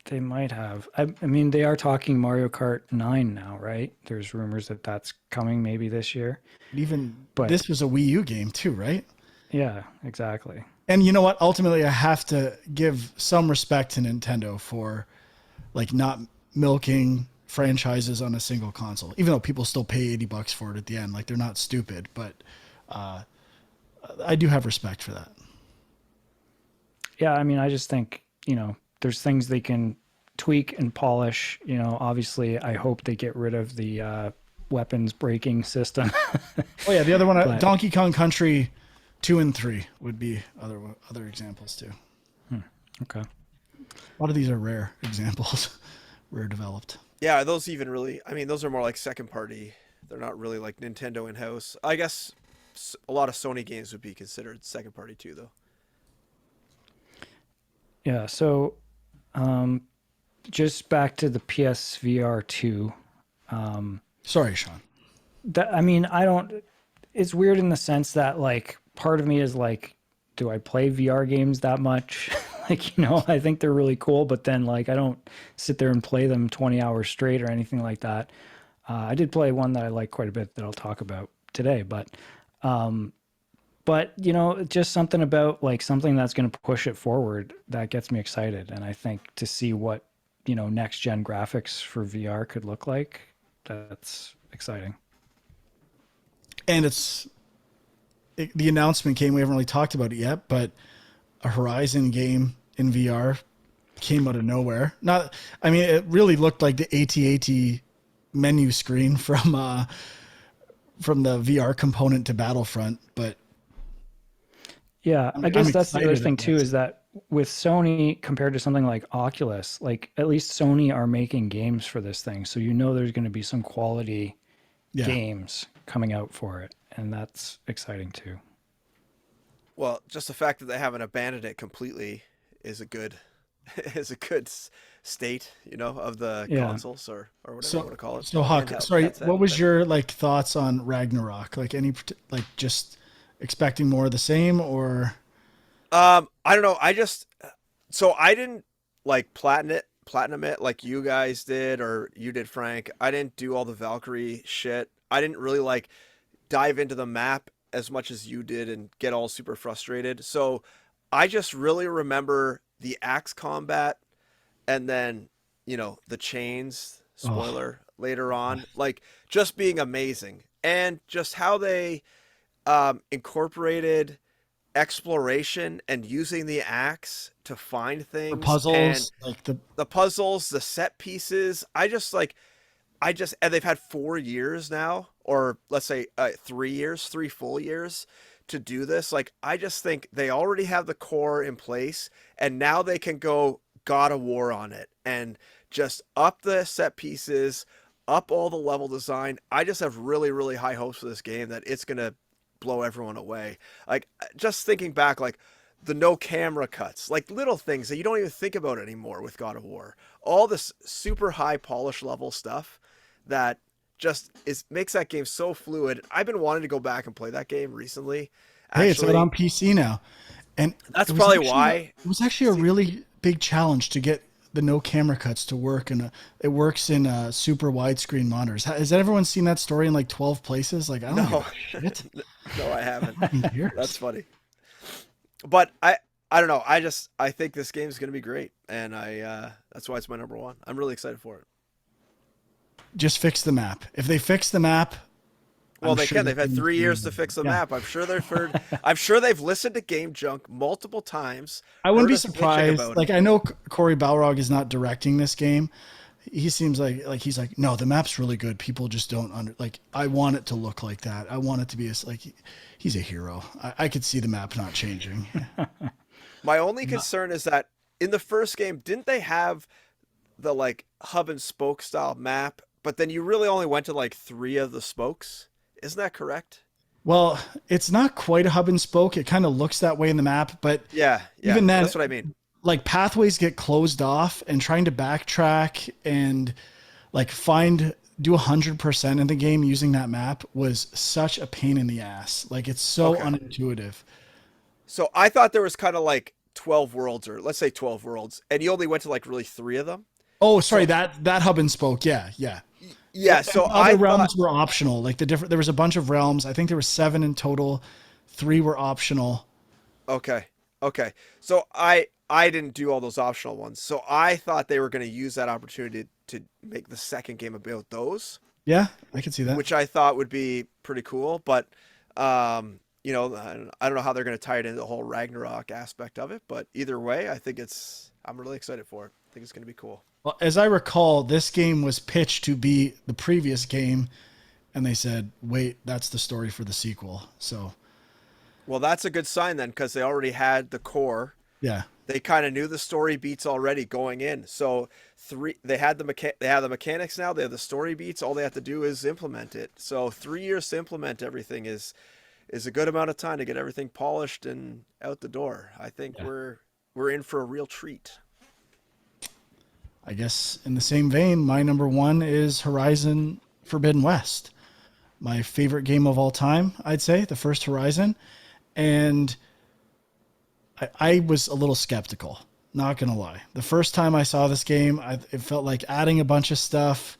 They might have. I mean, they are talking Mario Kart 9 now, right? There's rumors that that's coming maybe this year. But this was a Wii U game too, right? Yeah, exactly. And you know what? Ultimately, I have to give some respect to Nintendo for like not milking franchises on a single console, even though people still pay $80 for it at the end. Like, they're not stupid, but I do have respect for that. Yeah, I mean, I just think, there's things they can tweak and polish. Obviously, I hope they get rid of the weapons breaking system. Oh yeah, the other one, Donkey Kong Country 2 and 3 would be other examples too. Okay. A lot of these are rare examples, rare developed. Yeah, are those even really? I mean, those are more like second party. They're not really like Nintendo in house. I guess a lot of Sony games would be considered second party too, though. Yeah. So, just back to the PSVR 2. Sorry, Sean. I mean, I don't. It's weird in the sense that, like, part of me is like, do I play VR games that much? Like, I think they're really cool, but then, like, I don't sit there and play them 20 hours straight or anything like that. I did play one that I like quite a bit that I'll talk about today, but just something about like something that's going to push it forward that gets me excited. And I think to see what, next gen graphics for VR could look like, that's exciting. And the announcement came, we haven't really talked about it yet, but a Horizon game in VR came out of nowhere. It really looked like the AT-AT menu screen from the VR component to Battlefront, but yeah, I guess that's the other thing too, is that with Sony compared to something like Oculus, like at least Sony are making games for this thing. So there's going to be some quality games coming out for it. And that's exciting too. Well, just the fact that they haven't abandoned it completely is a good state, of the consoles or whatever you want to call it. So Huck, what was your thoughts on Ragnarok? Like just expecting more of the same, or? I don't know. I didn't like platinum it like you guys did, or you did, Frank. I didn't do all the Valkyrie shit. I didn't really dive into the map as much as you did and get all super frustrated. So I just really remember the axe combat, and then the chains spoiler later on, just being amazing, and just how they incorporated exploration and using the axe to find things, the puzzles, and the puzzles, the set pieces. I just and they've had 4 years now, or let's say 3 years, 3 full years to do this. Like, I just think they already have the core in place, and now they can go God of War on it and just up the set pieces, up all the level design. I just have really, really high hopes for this game that it's going to blow everyone away. Like, just thinking back, like, the no camera cuts, like little things that you don't even think about anymore with God of War. All this super high polish level stuff that just makes that game so fluid. I've been wanting to go back and play that game recently. Hey, it's out on PC now. And that's probably why. It was actually a really big challenge to get the no camera cuts to work, and it works in super widescreen monitors. Has everyone seen that story in like 12 places? Like, I don't know. No, I haven't. That's funny. But I don't know. I think this game is going to be great, and that's why it's my number one. I'm really excited for it. Just fix the map. If they fix the map, well, they can. They've had 3 years to fix the map. I'm sure they've heard. I'm sure they've listened to Game Junk multiple times. I wouldn't be surprised. Like, I know Corey Balrog is not directing this game. He seems like he's like, no, the map's really good. People just don't I want it to look like that. I want it to be he's a hero. I could see the map not changing. My only concern is that in the first game, didn't they have the like hub and spoke style map? But then you really only went to like 3 of the spokes. Isn't that correct? Well, it's not quite a hub and spoke. It kind of looks that way in the map, but yeah, even then, that's what I mean. Like, pathways get closed off, and trying to backtrack and like do 100% in the game using that map was such a pain in the ass. Like, it's so unintuitive. So I thought there was kind of like 12 worlds, or let's say 12 worlds, and you only went to like really 3 of them. Oh, sorry, that hub and spoke. Yeah. So other realms were optional. Like, there was a bunch of realms. I think there were 7 in total. 3 were optional. Okay. So I didn't do all those optional ones. So I thought they were going to use that opportunity to make the second game about those. Yeah, I could see that. Which I thought would be pretty cool. But, I don't know how they're going to tie it into the whole Ragnarok aspect of it. But either way, I'm really excited for it. I think it's going to be cool. Well, as I recall, this game was pitched to be the previous game, and they said, wait, that's the story for the sequel. So, well, that's a good sign then, because they already had the core. Yeah. They kind of knew the story beats already going in. So they have the mechanics now. They have the story beats. All they have to do is implement it. So 3 years to implement everything is a good amount of time to get everything polished and out the door. I think we're in for a real treat. I guess in the same vein, my number one is Horizon Forbidden West. My favorite game of all time, I'd say, the first Horizon. And I was a little skeptical, not going to lie. The first time I saw this game, it felt like adding a bunch of stuff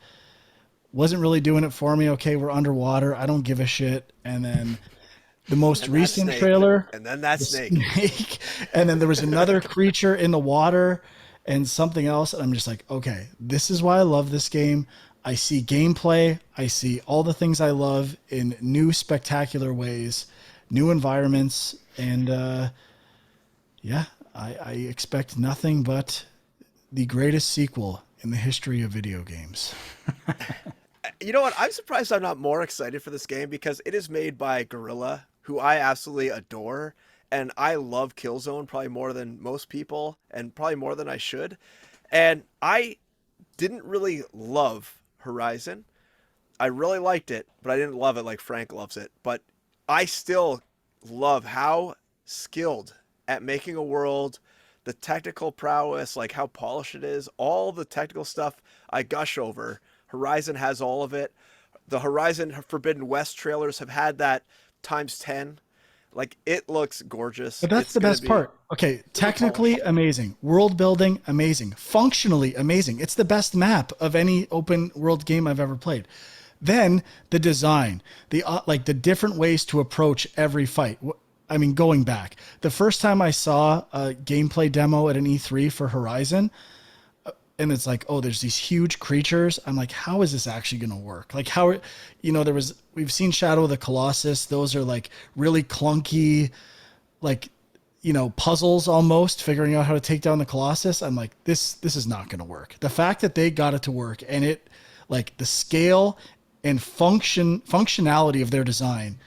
wasn't really doing it for me. Okay, we're underwater. I don't give a shit. And then the most recent trailer. And then that snake. And then there was another creature in the water and something else. And I'm just like, okay, this is why I love this game. I see gameplay. I see all the things I love in new spectacular ways, new environments. And I expect nothing but the greatest sequel in the history of video games. You know what? I'm surprised I'm not more excited for this game, because it is made by Guerrilla, who I absolutely adore. And I love Killzone probably more than most people, and probably more than I should. And I didn't really love Horizon. I really liked it, but I didn't love it like Frank loves it. But I still love how skilled at making a world, the technical prowess, like how polished it is, all the technical stuff I gush over. Horizon has all of it. The Horizon Forbidden West trailers have had that times 10. Like, it looks gorgeous. But that's the best part. Okay, technically amazing. World building, amazing. Functionally amazing. It's the best map of any open world game I've ever played. Then the design, the different ways to approach every fight. I mean, going back, the first time I saw a gameplay demo at an E3 for Horizon, and it's like, oh, there's these huge creatures. I'm like, how is this actually going to work? Like, we've seen Shadow of the Colossus. Those are like really clunky, puzzles almost, figuring out how to take down the Colossus. I'm like, this is not going to work. The fact that they got it to work, and it, Like the scale and functionality of their design,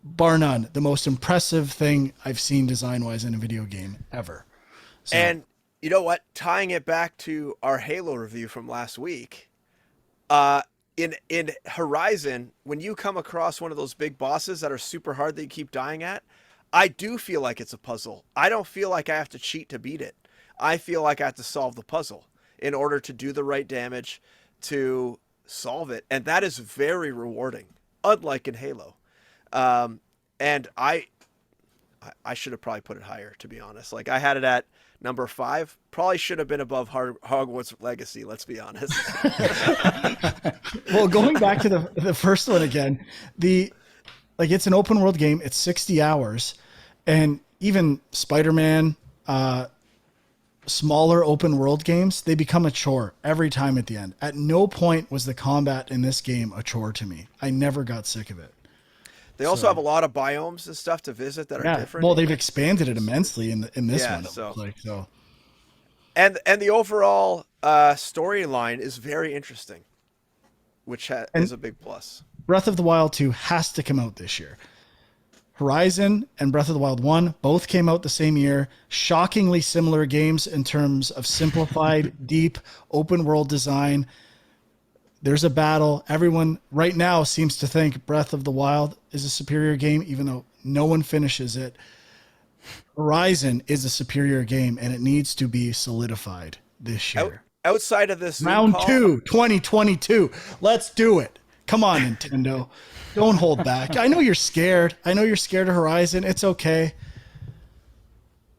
bar none, the most impressive thing I've seen design-wise in a video game ever. So, And you know what? Tying it back to our Halo review from last week, in Horizon, when you come across one of those big bosses that are super hard that you keep dying at, I do feel like it's a puzzle. I don't feel like I have to cheat to beat it. I feel like I have to solve the puzzle in order to do the right damage to solve it, and that is very rewarding, unlike in Halo. And I should have probably put it higher, to be honest. Like, I had it at number 5. Probably should have been above Hogwarts Legacy, let's be honest. well, going back to the first one again, it's an open world game. It's 60 hours, and even Spider-Man, smaller open world games, they become a chore every time at the end. At no point was the combat in this game a chore to me. I never got sick of it. They also have a lot of biomes and stuff to visit that are different. Well, they've expanded it immensely in this one. So. And the overall storyline is very interesting, which is a big plus. Breath of the Wild 2 has to come out this year. Horizon and Breath of the Wild 1 both came out the same year. Shockingly similar games in terms of simplified, deep, open world design. There's a battle. Everyone right now seems to think Breath of the Wild is a superior game, even though no one finishes it. Horizon is a superior game, and it needs to be solidified this year. Outside of this Round 2, 2022. Let's do it. Come on, Nintendo. Don't hold back. I know you're scared. I know you're scared of Horizon. It's okay.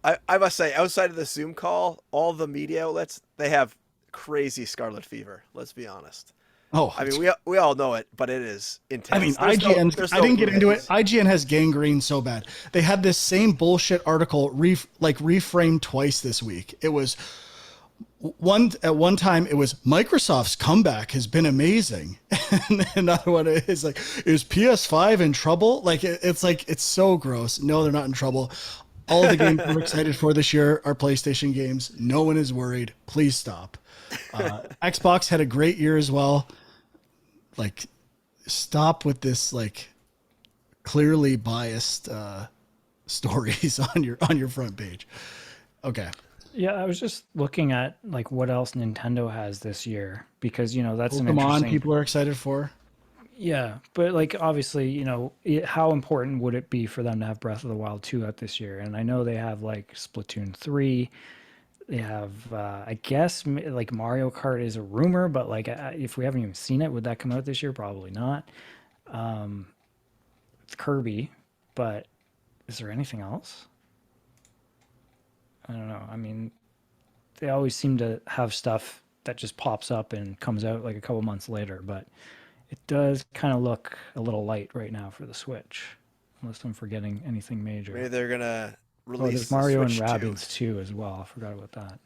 I must say, outside of the Zoom call, all the media outlets, they have crazy scarlet fever. Let's be honest. Oh, I mean, we all know it, but it is intense. I mean, IGN. I didn't get into it. IGN has gangrene so bad. They had this same bullshit article reframed twice this week. It was at one time it was Microsoft's comeback has been amazing, and another one is like, is PS5 in trouble? Like it's so gross. No, they're not in trouble. All the games we're excited for this year are PlayStation games. No one is worried. Please stop. Xbox had a great year as well. Like, stop with this clearly biased stories on your front page. Okay. Yeah, I was just looking at what else Nintendo has this year, because that's an Pokemon interesting. People are excited for. Yeah, but obviously, how important would it be for them to have Breath of the Wild 2 out this year? And I know they have Splatoon 3. They have, I guess, Mario Kart is a rumor, but if we haven't even seen it, would that come out this year? Probably not. It's Kirby, but is there anything else? I don't know. I mean, they always seem to have stuff that just pops up and comes out a couple months later, but it does kind of look a little light right now for the Switch, unless I'm forgetting anything major. Maybe they're gonna release there's Mario and Switch Rabbids 2 as well. I forgot about that.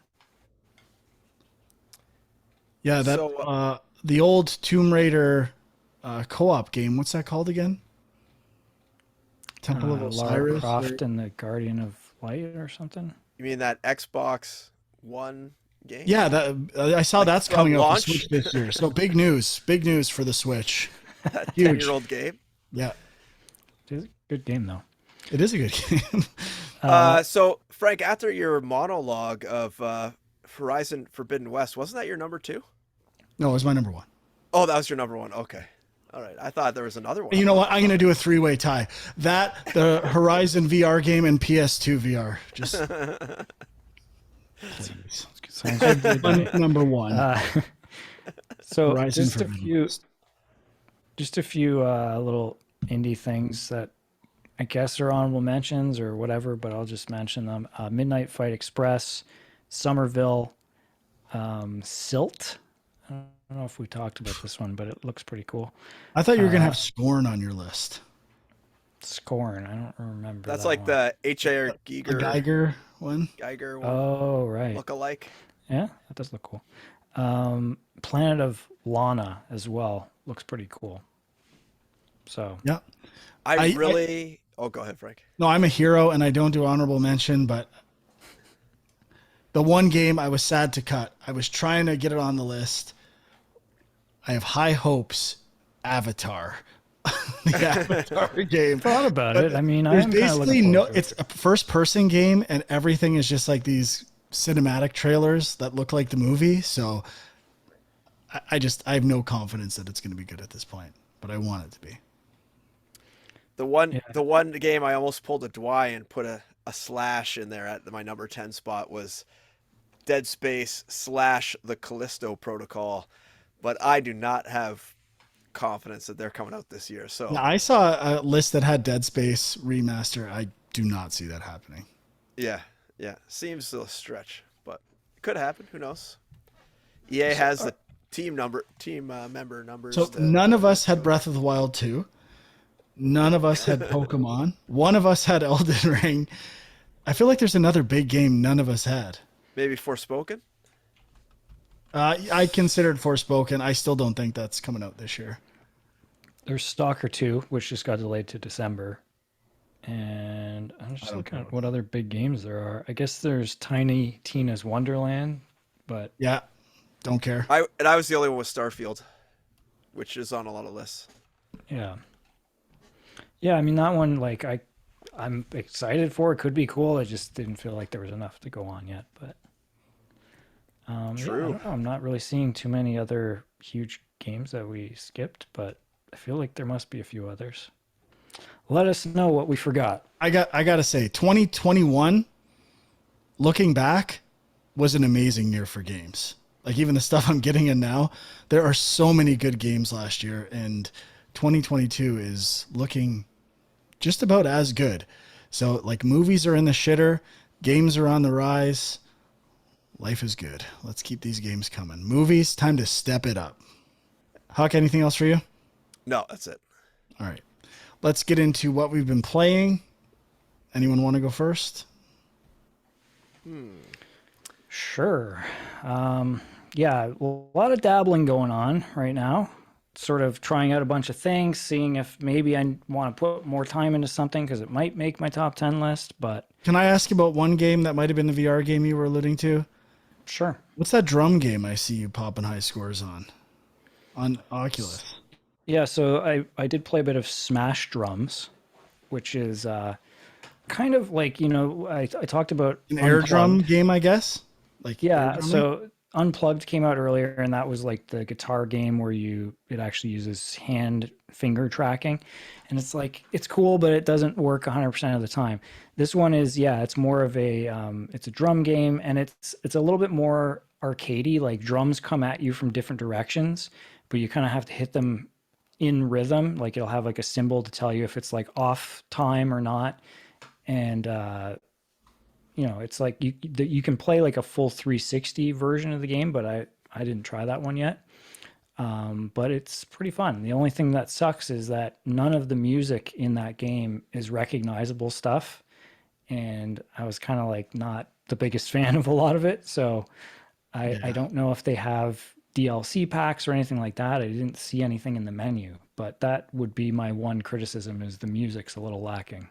Yeah, the old Tomb Raider co-op game. What's that called again? Temple of Osiris. Lara Croft and the Guardian of Light or something. You mean that Xbox One game? Yeah, I saw that's coming out for launch? Switch this year. So big news for the Switch. That 10-year-old game. Yeah, It's a good game though. it is a good game. So Frank, after your monologue of Horizon Forbidden West, wasn't that your number 2? No, it was my number 1. Oh, that was your number 1. Okay. All right. I thought there was another one. You know what? I'm going to do a 3-way tie. The Horizon VR game, and PS2 VR. Just please. Number 1. So Horizon just a Forbidden few, West. little indie things that I guess are honorable mentions or whatever, but I'll just mention them. Midnight Fight Express, Somerville, Silt. I don't know if we talked about this one, but it looks pretty cool. I thought you were going to have Scorn on your list. Scorn, I don't remember. That's that like one. the H.A. The Geiger one. Geiger one. Oh, right. Look-alike. Yeah, that does look cool. Planet of Lana as well looks pretty cool. So Yeah. Oh, go ahead, Frank. No, I'm a hero, and I don't do honorable mention, but the one game I was sad to cut. I was trying to get it on the list. I have high hopes. Avatar, the Avatar game. Thought about it. I mean, There's I'm kind of basically looking no. forward to It's a first-person game, and everything is just like these cinematic trailers that look like the movie. So, I have no confidence that it's going to be good at this point, but I want it to be. The one game I almost pulled a Dwy and put a slash in there at my number 10 spot was Dead Space / the Callisto Protocol, but I do not have confidence that they're coming out this year. So Now, I saw a list that had Dead Space remaster. I do not see that happening. yeah, seems a stretch, but it could happen. Who knows? EA has the team member numbers. So none of us had Breath of the Wild 2. None of us had Pokemon. One of us had Elden Ring. I feel like there's another big game none of us had. Maybe Forspoken. I considered Forspoken. I still don't think that's coming out this year. There's Stalker 2, which just got delayed to December. And I'm just looking at what other big games there are. I guess there's Tiny Tina's Wonderland, but Yeah, don't care. I was the only one with Starfield, which is on a lot of lists. yeah. Yeah, I mean, that one, like, I'm excited for. It could be cool. I just didn't feel like there was enough to go on yet. But True. I don't know. I'm not really seeing too many other huge games that we skipped, but I feel like there must be a few others. Let us know what we forgot. I got to say, 2021, looking back, was an amazing year for games. Like, even the stuff I'm getting in now, there are so many good games last year, and 2022 is looking just about as good. So, like, movies are in the shitter, games are on the rise. Life is good. Let's keep these games coming. Movies, time to step it up. Huck, anything else for you? No, that's it. All right. Let's get into what we've been playing. Anyone want to go first? Sure. Yeah, well, a lot of dabbling going on right now. Sort of trying out a bunch of things, seeing if maybe I want to put more time into something because it might make my top 10 list, but Can I ask about one game that might have been the VR game you were alluding to? sure. What's that drum game I see you popping high scores on Oculus? Yeah, so I did play a bit of Smash Drums, which is kind of like, I talked about An air drum game, I guess? Like Yeah, air drumming? so Unplugged came out earlier, and that was like the guitar game where it actually uses hand finger tracking, and it's like it's cool, but it doesn't work 100% of the time. This one is it's more of a it's a drum game, and it's a little bit more arcadey. Like drums come at you from different directions, but you kind of have to hit them in rhythm. Like it'll have like a symbol to tell you if it's like off time or not, and it's like you can play like a full 360 version of the game, but I didn't try that one yet. But it's pretty fun. The only thing that sucks is that none of the music in that game is recognizable stuff, and I was kind of like not the biggest fan of a lot of it. So I don't know if they have DLC packs or anything like that. I didn't see anything in the menu, but that would be my one criticism, is the music's a little lacking.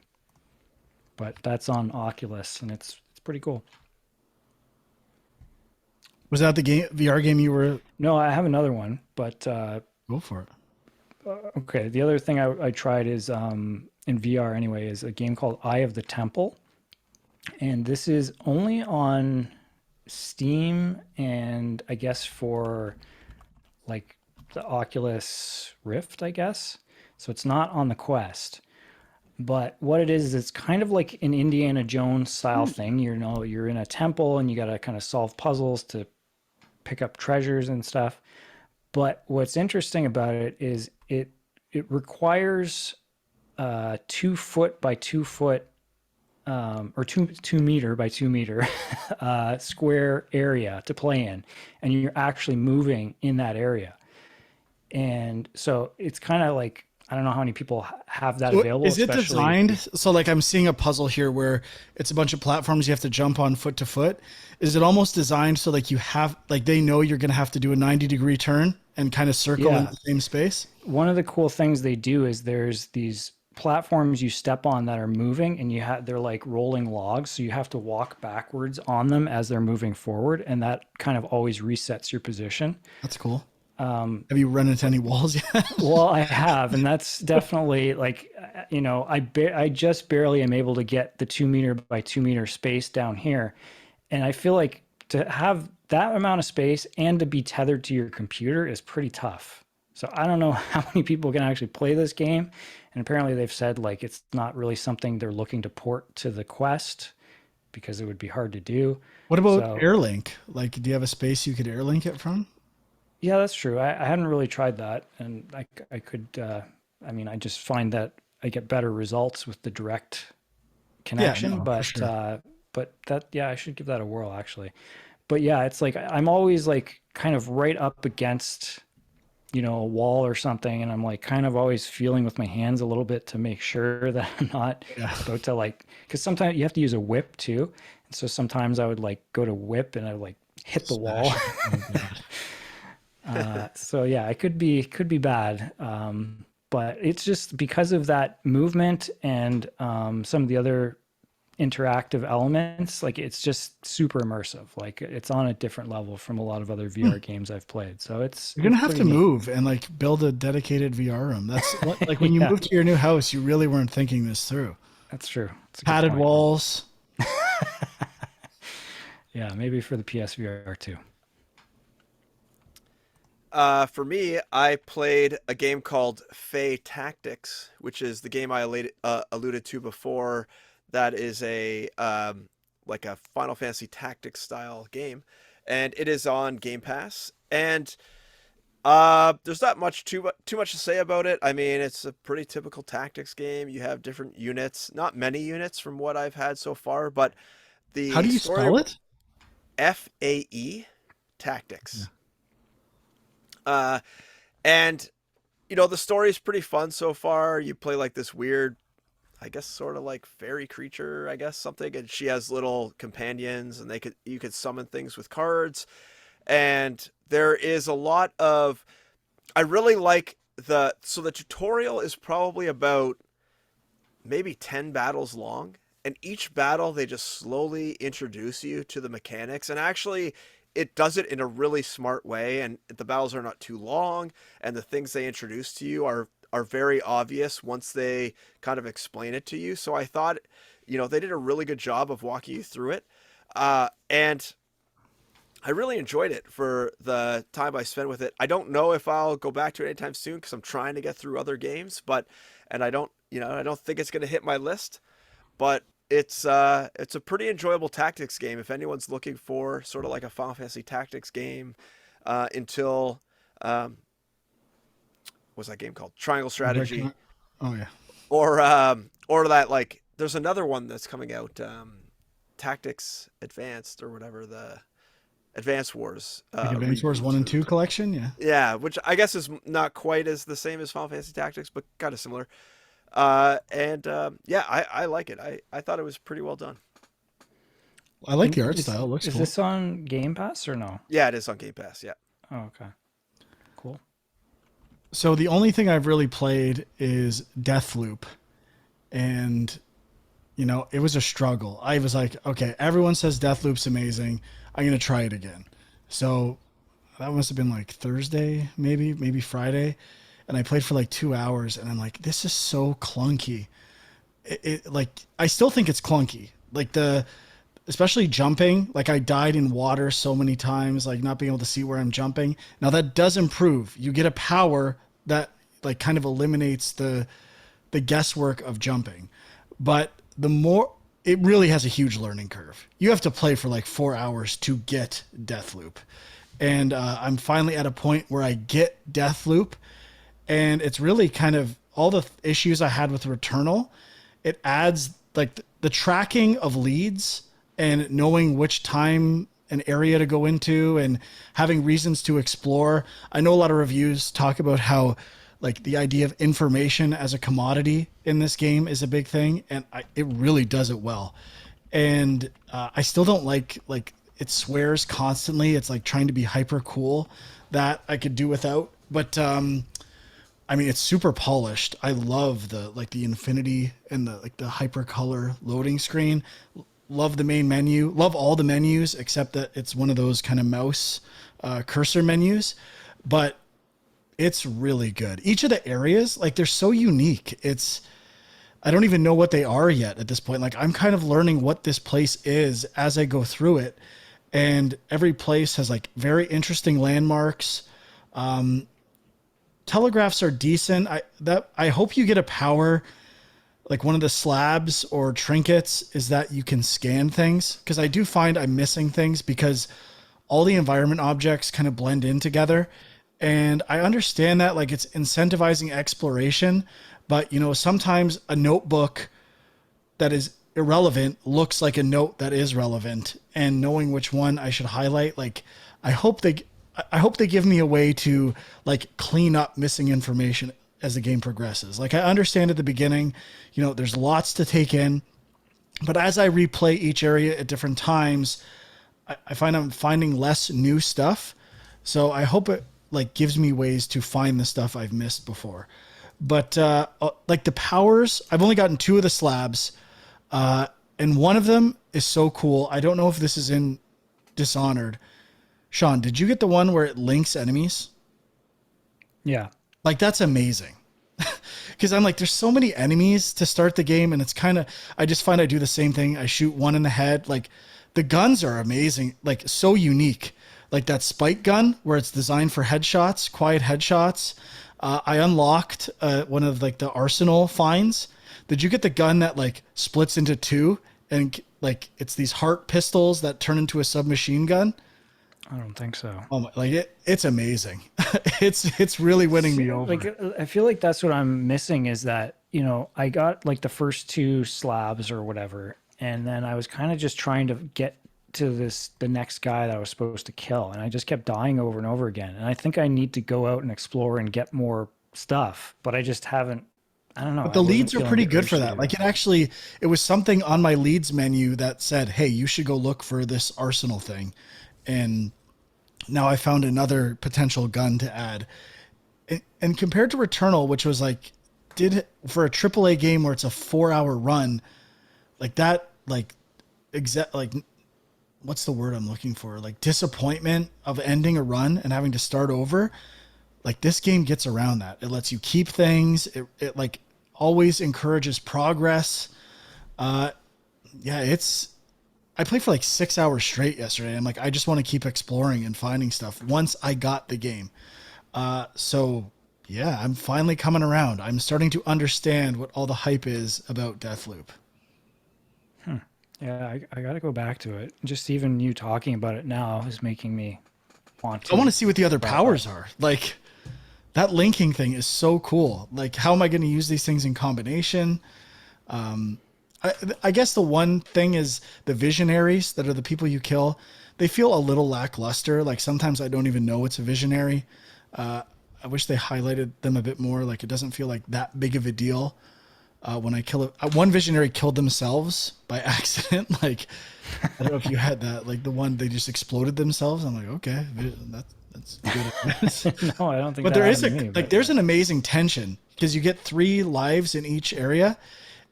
But that's on Oculus, and it's pretty cool. Was that the VR game you were... No, I have another one, but Go for it. okay. The other thing I tried is in VR anyway, is a game called Eye of the Temple, and this is only on Steam, and I guess for like the Oculus Rift, I guess. So it's not on the Quest. But what it is, it's kind of like an Indiana Jones style thing. You're in a temple and you got to kind of solve puzzles to pick up treasures and stuff. But what's interesting about it is it requires 2 foot by 2 foot or 2 meter by 2 meter square area to play in, and you're actually moving in that area. And so it's kind of like, I don't know how many people have that available. Is it designed so, like, I'm seeing a puzzle here where it's a bunch of platforms you have to jump on foot to foot? Is it almost designed so like they know you're going to have to do a 90-degree turn and kind of circle in the same space? One of the cool things they do is there's these platforms you step on that are moving, and they're like rolling logs, so you have to walk backwards on them as they're moving forward, and that kind of always resets your position. That's cool. Have you run into any walls yet? Well, I have, and that's definitely like, I just barely am able to get the 2 meter by 2 meter space down here, and I feel like to have that amount of space and to be tethered to your computer is pretty tough. So I don't know how many people can actually play this game, and apparently they've said like it's not really something they're looking to port to the Quest because it would be hard to do. What about So Airlink? Like, do you have a space you could Airlink it from? yeah, that's true. I hadn't really tried that, and I could. I mean, I just find that I get better results with the direct Yeah, connection, no, for sure. but that yeah, I should give that a whirl actually. But yeah, it's like I'm always like kind of right up against a wall or something, and I'm like kind of always feeling with my hands a little bit to make sure that I'm not Yeah. about to like because sometimes you have to use a whip too, and so sometimes I would like go to whip and I would like hit the wall. Smash it. Oh, God. So yeah, it could be bad. But it's just because of that movement and some of the other interactive elements, like it's just super immersive. Like it's on a different level from a lot of other VR games I've played. So You're gonna it's have pretty to neat. move and like build a dedicated VR room. That's what, like when you Yeah, move to your new house, you really weren't thinking this through. that's true. That's a good Padded point. walls. Yeah, maybe for the PSVR too. For me, I played a game called Fae Tactics, which is the game I alluded to before. That is a like a Final Fantasy Tactics style game, and it is on Game Pass. And there's not too much to say about it. I mean, it's a pretty typical tactics game. You have different units, not many units from what I've had so far, but How the do you story spell it? FAE Yeah. Tactics. Uh, and the story is pretty fun so far. You play like this weird, I guess, sort of like fairy creature, I guess something, and she has little companions, and you could summon things with cards. And there is a lot of, I really like the tutorial is probably about maybe 10 battles long, and each battle they just slowly introduce you to the mechanics, and actually it does it in a really smart way, and the battles are not too long, and the things they introduce to you are very obvious once they kind of explain it to you. So I thought they did a really good job of walking you through it, and I really enjoyed it for the time I spent with it. I don't know if I'll go back to it anytime soon because I'm trying to get through other games, and I don't think it's going to hit my list, but it's a pretty enjoyable tactics game if anyone's looking for sort of like a Final Fantasy Tactics game until what's that game called? Triangle Strategy, Oh yeah. or that like there's another one that's coming out, Tactics Advanced or whatever, the Advanced Wars Like Advance Wars reboot 1 and or 2 whatever. collection, yeah. Yeah, which I guess is not quite as the same as Final Fantasy Tactics, but kind of similar. And yeah, I like it. I thought it was pretty well done. I like And the art style. It looks is cool. this on Game Pass or no? Yeah, it is on Game Pass. Yeah. Oh, okay, cool. So the only thing I've really played is Deathloop, and it was a struggle. I was like, okay, everyone says Deathloop's amazing. I'm gonna try it again. So that must have been like Thursday, maybe Friday, and I played for like 2 hours, and I'm like, this is so clunky. Like I still think it's clunky. Like especially jumping. Like I died in water so many times, like not being able to see where I'm jumping. Now that does improve. You get a power that like kind of eliminates the guesswork of jumping. But the more it really has a huge learning curve. You have to play for like 4 hours to get Deathloop. And I'm finally at a point where I get Deathloop, and it's really kind of all the issues I had with Returnal. It adds like the tracking of leads and knowing which time and area to go into and having reasons to explore. I know a lot of reviews talk about how like the idea of information as a commodity in this game is a big thing, and it really does it well. And I still don't like it swears constantly. It's like trying to be hyper cool that I could do without. But I mean, it's super polished. I love the infinity and the hyper color loading screen. Love the main menu. Love all the menus except that it's one of those kind of mouse cursor menus. But It's really good. Each of the areas, like they're so unique. I don't even know what they are yet at this point. Like I'm kind of learning what this place is as I go through it. And every place has like very interesting landmarks. Telegraphs are decent. I hope you get a power, like one of the slabs or trinkets is that you can scan things. Cause I do find I'm missing things because all the environment objects kind of blend in together. And I understand that like it's incentivizing exploration, but you know, sometimes a notebook that is irrelevant looks like a note that is relevant, and knowing which one I should highlight, like I hope they give me a way to like clean up missing information as the game progresses. Like I understand at the beginning, you know, there's lots to take in, but as I replay each area at different times, I find I'm finding less new stuff. So I hope it like gives me ways to find the stuff I've missed before. But like the powers, I've only gotten 2 of the slabs. And one of them is so cool. I don't know if this is in Dishonored. Sean, did you get the one where it links enemies? Yeah. Like that's amazing. Cause I'm like, there's so many enemies to start the game. And it's kind of, I just find I do the same thing. I shoot one in the head. Like the guns are amazing. Like so unique. Like that spike gun where it's designed for headshots, quiet headshots. I unlocked one of like the arsenal finds. Did you get the gun that like splits into 2 and like it's these heart pistols that turn into a submachine gun? I don't think so. Oh my, like it's amazing. it's really winning me over. Like I feel like that's what I'm missing is that, you know, I got like the first 2 slabs or whatever, and then I was kind of just trying to get to the next guy that I was supposed to kill, and I just kept dying over and over again. And I think I need to go out and explore and get more stuff, but I just haven't. I don't know. But the leads are pretty good for that. Like it was something on my leads menu that said, hey, you should go look for this arsenal thing. And now I found another potential gun to add. And compared to Returnal, which was like, for a AAA game where it's a 4-hour run, like that, like, what's the word I'm looking for? Like disappointment of ending a run and having to start over. Like this game gets around that. It lets you keep things. It like always encourages progress. I played for like 6 hours straight yesterday. I'm like, I just want to keep exploring and finding stuff once I got the game. So yeah, I'm finally coming around. I'm starting to understand what all the hype is about Deathloop. Yeah, I got to go back to it. Just even you talking about it now is making me want to. I want to see what the other powers are. Like that linking thing is so cool. Like, how am I going to use these things in combination? I guess the one thing is the visionaries that are the people you kill. They feel a little lackluster. Like sometimes I don't even know it's a visionary. I wish they highlighted them a bit more. Like it doesn't feel like that big of a deal. When I kill one visionary killed themselves by accident. Like, I don't know if you had that, like the one, they just exploded themselves. I'm like, okay, that's good. No, I don't think but there is there's an amazing tension because you get 3 lives in each area.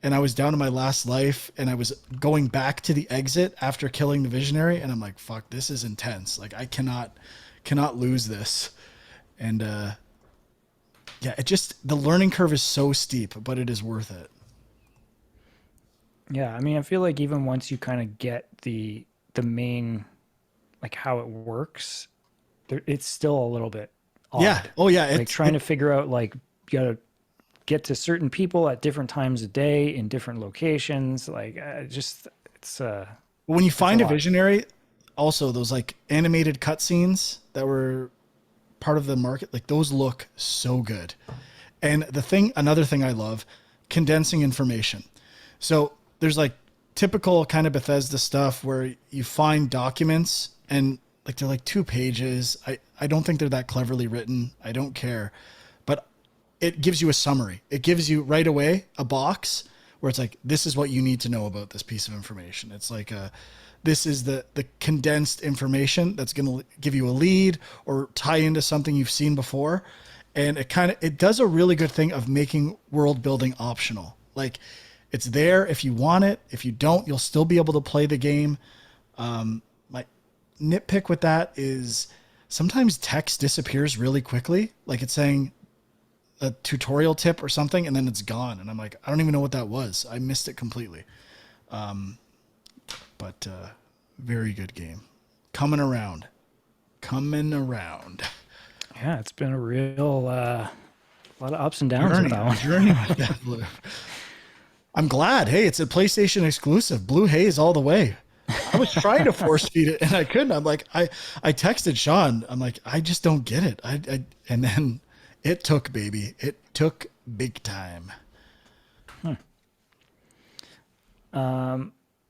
And I was down to my last life and I was going back to the exit after killing the visionary. And I'm like, fuck, this is intense. Like I cannot lose this. And, yeah, the learning curve is so steep, but it is worth it. Yeah, I mean, I feel like even once you kind of get the main, like how it works, it's still a little bit odd. Yeah. Oh yeah. Like trying to figure out, like, you got to get to certain people at different times of day in different locations. Like when you find a visionary, also those like animated cutscenes that were part of the market, like those look so good. And another thing I love, condensing information. So there's like typical kind of Bethesda stuff where you find documents and like they're like 2 pages. I don't think they're that cleverly written. I don't care. But it gives you a summary. It gives you right away a box where it's like, this is what you need to know about this piece of information. It's like this is the condensed information that's going to give you a lead or tie into something you've seen before. And it does a really good thing of making world building optional. Like it's there if you want it. If you don't, you'll still be able to play the game. My nitpick with that is sometimes text disappears really quickly. Like it's saying a tutorial tip or something, and then it's gone. And I'm like, I don't even know what that was. I missed it completely. But very good game. Coming around. Yeah, it's been a real lot of ups and downs with that one. Journey with Deathloop. I'm glad. Hey, it's a PlayStation exclusive. Blue haze all the way. I was trying to force feed it and I couldn't. I'm like, I texted Sean. I'm like, I just don't get it. And then it took, baby. It took big time.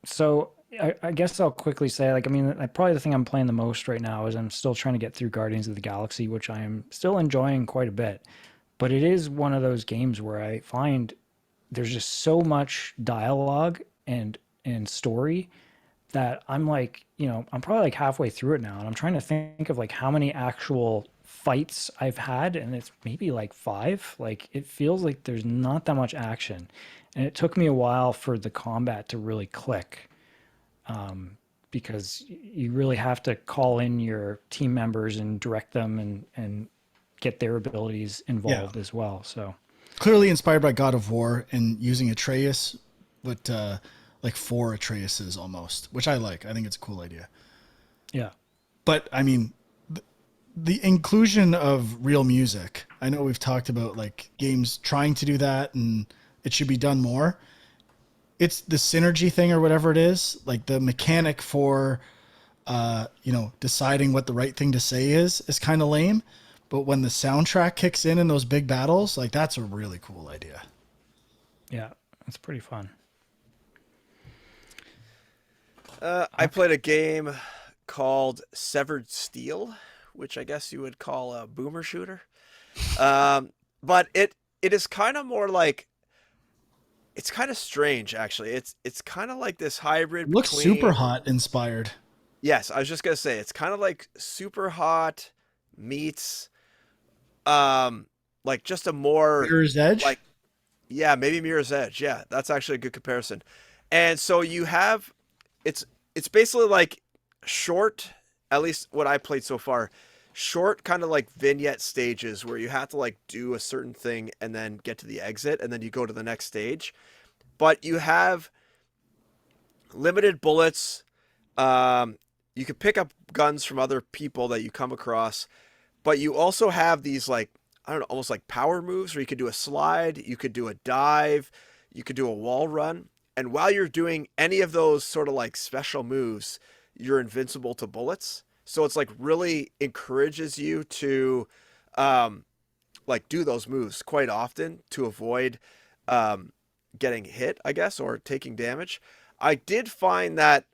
So I guess I'll quickly say, like, I mean, probably the thing I'm playing the most right now is I'm still trying to get through Guardians of the Galaxy, which I am still enjoying quite a bit. But it is one of those games where I find there's just so much dialogue and story that I'm like, I'm probably like halfway through it now, and I'm trying to think of like how many actual fights I've had, and it's maybe like 5. Like it feels like there's not that much action, and it took me a while for the combat to really click, because you really have to call in your team members and direct them and get their abilities involved as well. So clearly inspired by God of War and using Atreus, but like 4 Atreuses almost, which I like. I think it's a cool idea. Yeah. But I mean, the inclusion of real music. I know we've talked about like games trying to do that and it should be done more. It's the synergy thing or whatever it is, like the mechanic for, deciding what the right thing to say is kind of lame. But when the soundtrack kicks in those big battles, like that's a really cool idea. Yeah, it's pretty fun. I played a game called Severed Steel, which I guess you would call a boomer shooter. But it is kind of more like, it's kind of strange actually. It's kind of like this hybrid. It looks super hot inspired. Yes, I was just gonna say it's kind of like Super Hot meets like just a more Mirror's Edge. Like, yeah, maybe Mirror's Edge. Yeah, that's actually a good comparison. And so you have it's basically like short, at least what I played so far, short kind of like vignette stages where you have to like do a certain thing and then get to the exit and then you go to the next stage. But you have limited bullets. You can pick up guns from other people that you come across, but you also have these like, I don't know, almost like power moves where you could do a slide, you could do a dive, you could do a wall run. And while you're doing any of those sort of like special moves, you're invincible to bullets. So it's like really encourages you to like do those moves quite often to avoid getting hit, I guess, or taking damage. I did find that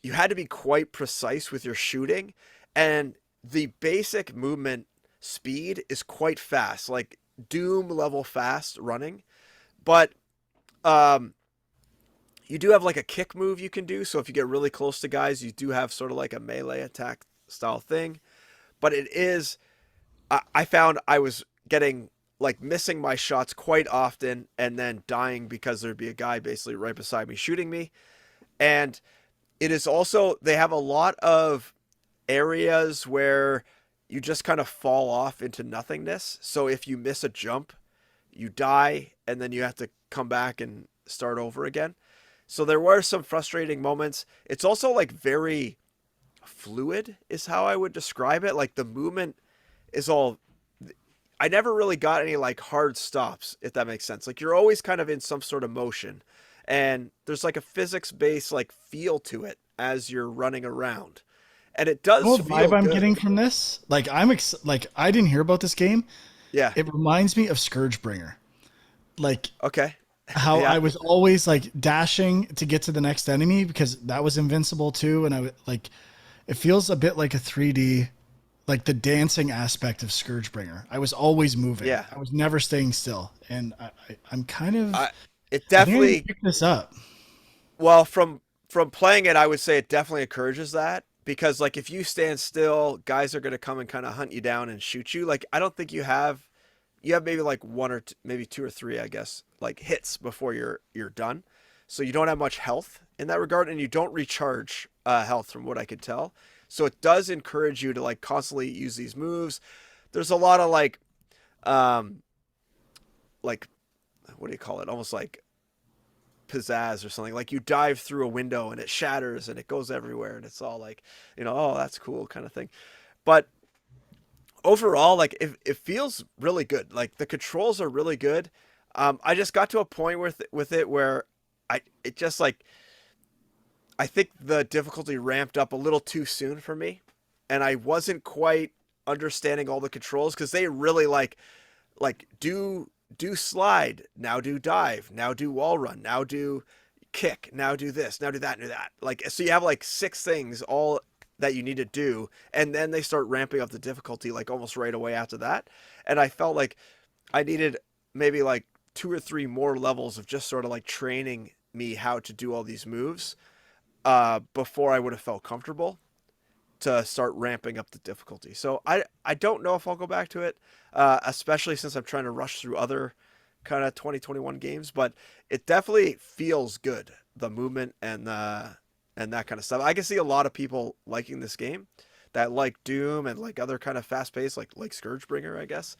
you had to be quite precise with your shooting, and the basic movement speed is quite fast, like Doom level fast running. But you do have like a kick move you can do. So if you get really close to guys, you do have sort of like a melee attack style thing. But it is, I found I was getting like missing my shots quite often and then dying because there'd be a guy basically right beside me shooting me. And it is also, they have a lot of areas where you just kind of fall off into nothingness. So if you miss a jump, you die and then you have to come back and start over again. So there were some frustrating moments. It's also like very fluid is how I would describe it. Like the movement is all, I never really got any like hard stops, if that makes sense. Like you're always kind of in some sort of motion and there's like a physics based like feel to it as you're running around. And it does feel vibe I'm good. getting from this. Like like I didn't hear about this game. Yeah. It reminds me of Scourgebringer. Like, okay. How Yeah. I was always like dashing to get to the next enemy because that was invincible too. And I would like, it feels a bit like a 3D, like the dancing aspect of Scourgebringer. I was always moving. Yeah. I was never staying still. And I'm kind of, It I think I definitely, need to pick this up. well, from playing it, I would say it definitely encourages that, because like if you stand still, guys are going to come and kind of hunt you down and shoot you. Like I don't think you have maybe like one or maybe 2 or 3, I guess, like hits before you're done. So you don't have much health in that regard, and you don't recharge health from what I could tell. So it does encourage you to like constantly use these moves. There's a lot of like what do you call it? Almost like pizzazz or something. Like you dive through a window and it shatters and it goes everywhere and it's all like, oh, that's cool kind of thing. But overall, like it feels really good. Like the controls are really good. I just got to a point with it where it just like, I think the difficulty ramped up a little too soon for me, and I wasn't quite understanding all the controls because they really like do slide, now do dive, now do wall run, now do kick, now do this, now do that, and do that. Like, so you have like 6 things all that you need to do, and then they start ramping up the difficulty like almost right away after that. And I felt like I needed maybe like 2 or 3 more levels of just sort of like training me how to do all these moves before I would have felt comfortable to start ramping up the difficulty. So I don't know if I'll go back to it, especially since I'm trying to rush through other kind of 2021 games, but it definitely feels good, the movement and that kind of stuff. I can see a lot of people liking this game that like Doom and like other kind of fast-paced like Scourgebringer, I guess.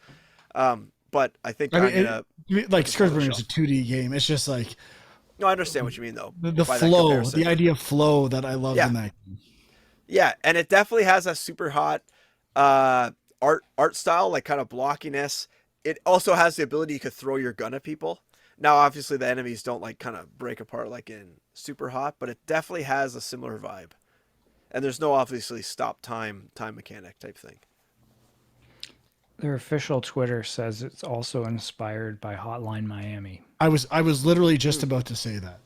But I think like Scourgebringer is a 2D game. It's just like, no, I understand what you mean though. The flow, the idea of flow that I love in that game. Yeah, and it definitely has a super hot art style, like kind of blockiness. It also has the ability you could throw your gun at people. Now, obviously, the enemies don't like kind of break apart like in Super Hot, but it definitely has a similar vibe. And there's no obviously stop time mechanic type thing. Their official Twitter says it's also inspired by Hotline Miami. I was literally just about to say that.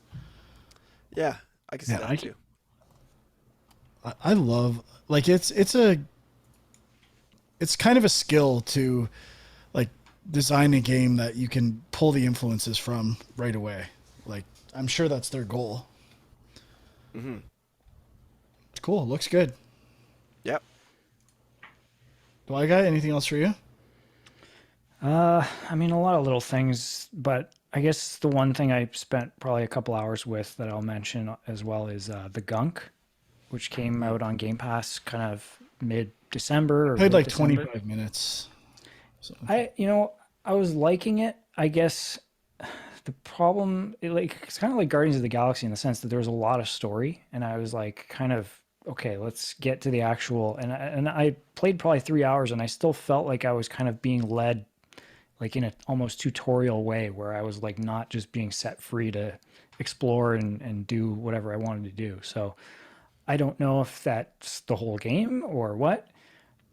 Yeah, I can see that too. I love, like, it's kind of a skill to like design a game that you can pull the influences from right away. Like, I'm sure that's their goal. Mm-hmm. It's cool. It looks good. Yep. Do I got anything else for you? I mean, a lot of little things, but I guess the one thing I spent probably a couple hours with that I'll mention as well is the Gunk, which came out on Game Pass kind of mid-December. I played like 25 minutes. So. I was liking it. I guess the problem, it's kind of like Guardians of the Galaxy in the sense that there was a lot of story, and I was like, kind of, okay, let's get to the actual. And I played probably 3 hours, and I still felt like I was kind of being led, like in an almost tutorial way, where I was like not just being set free to explore and do whatever I wanted to do. So I don't know if that's the whole game or what,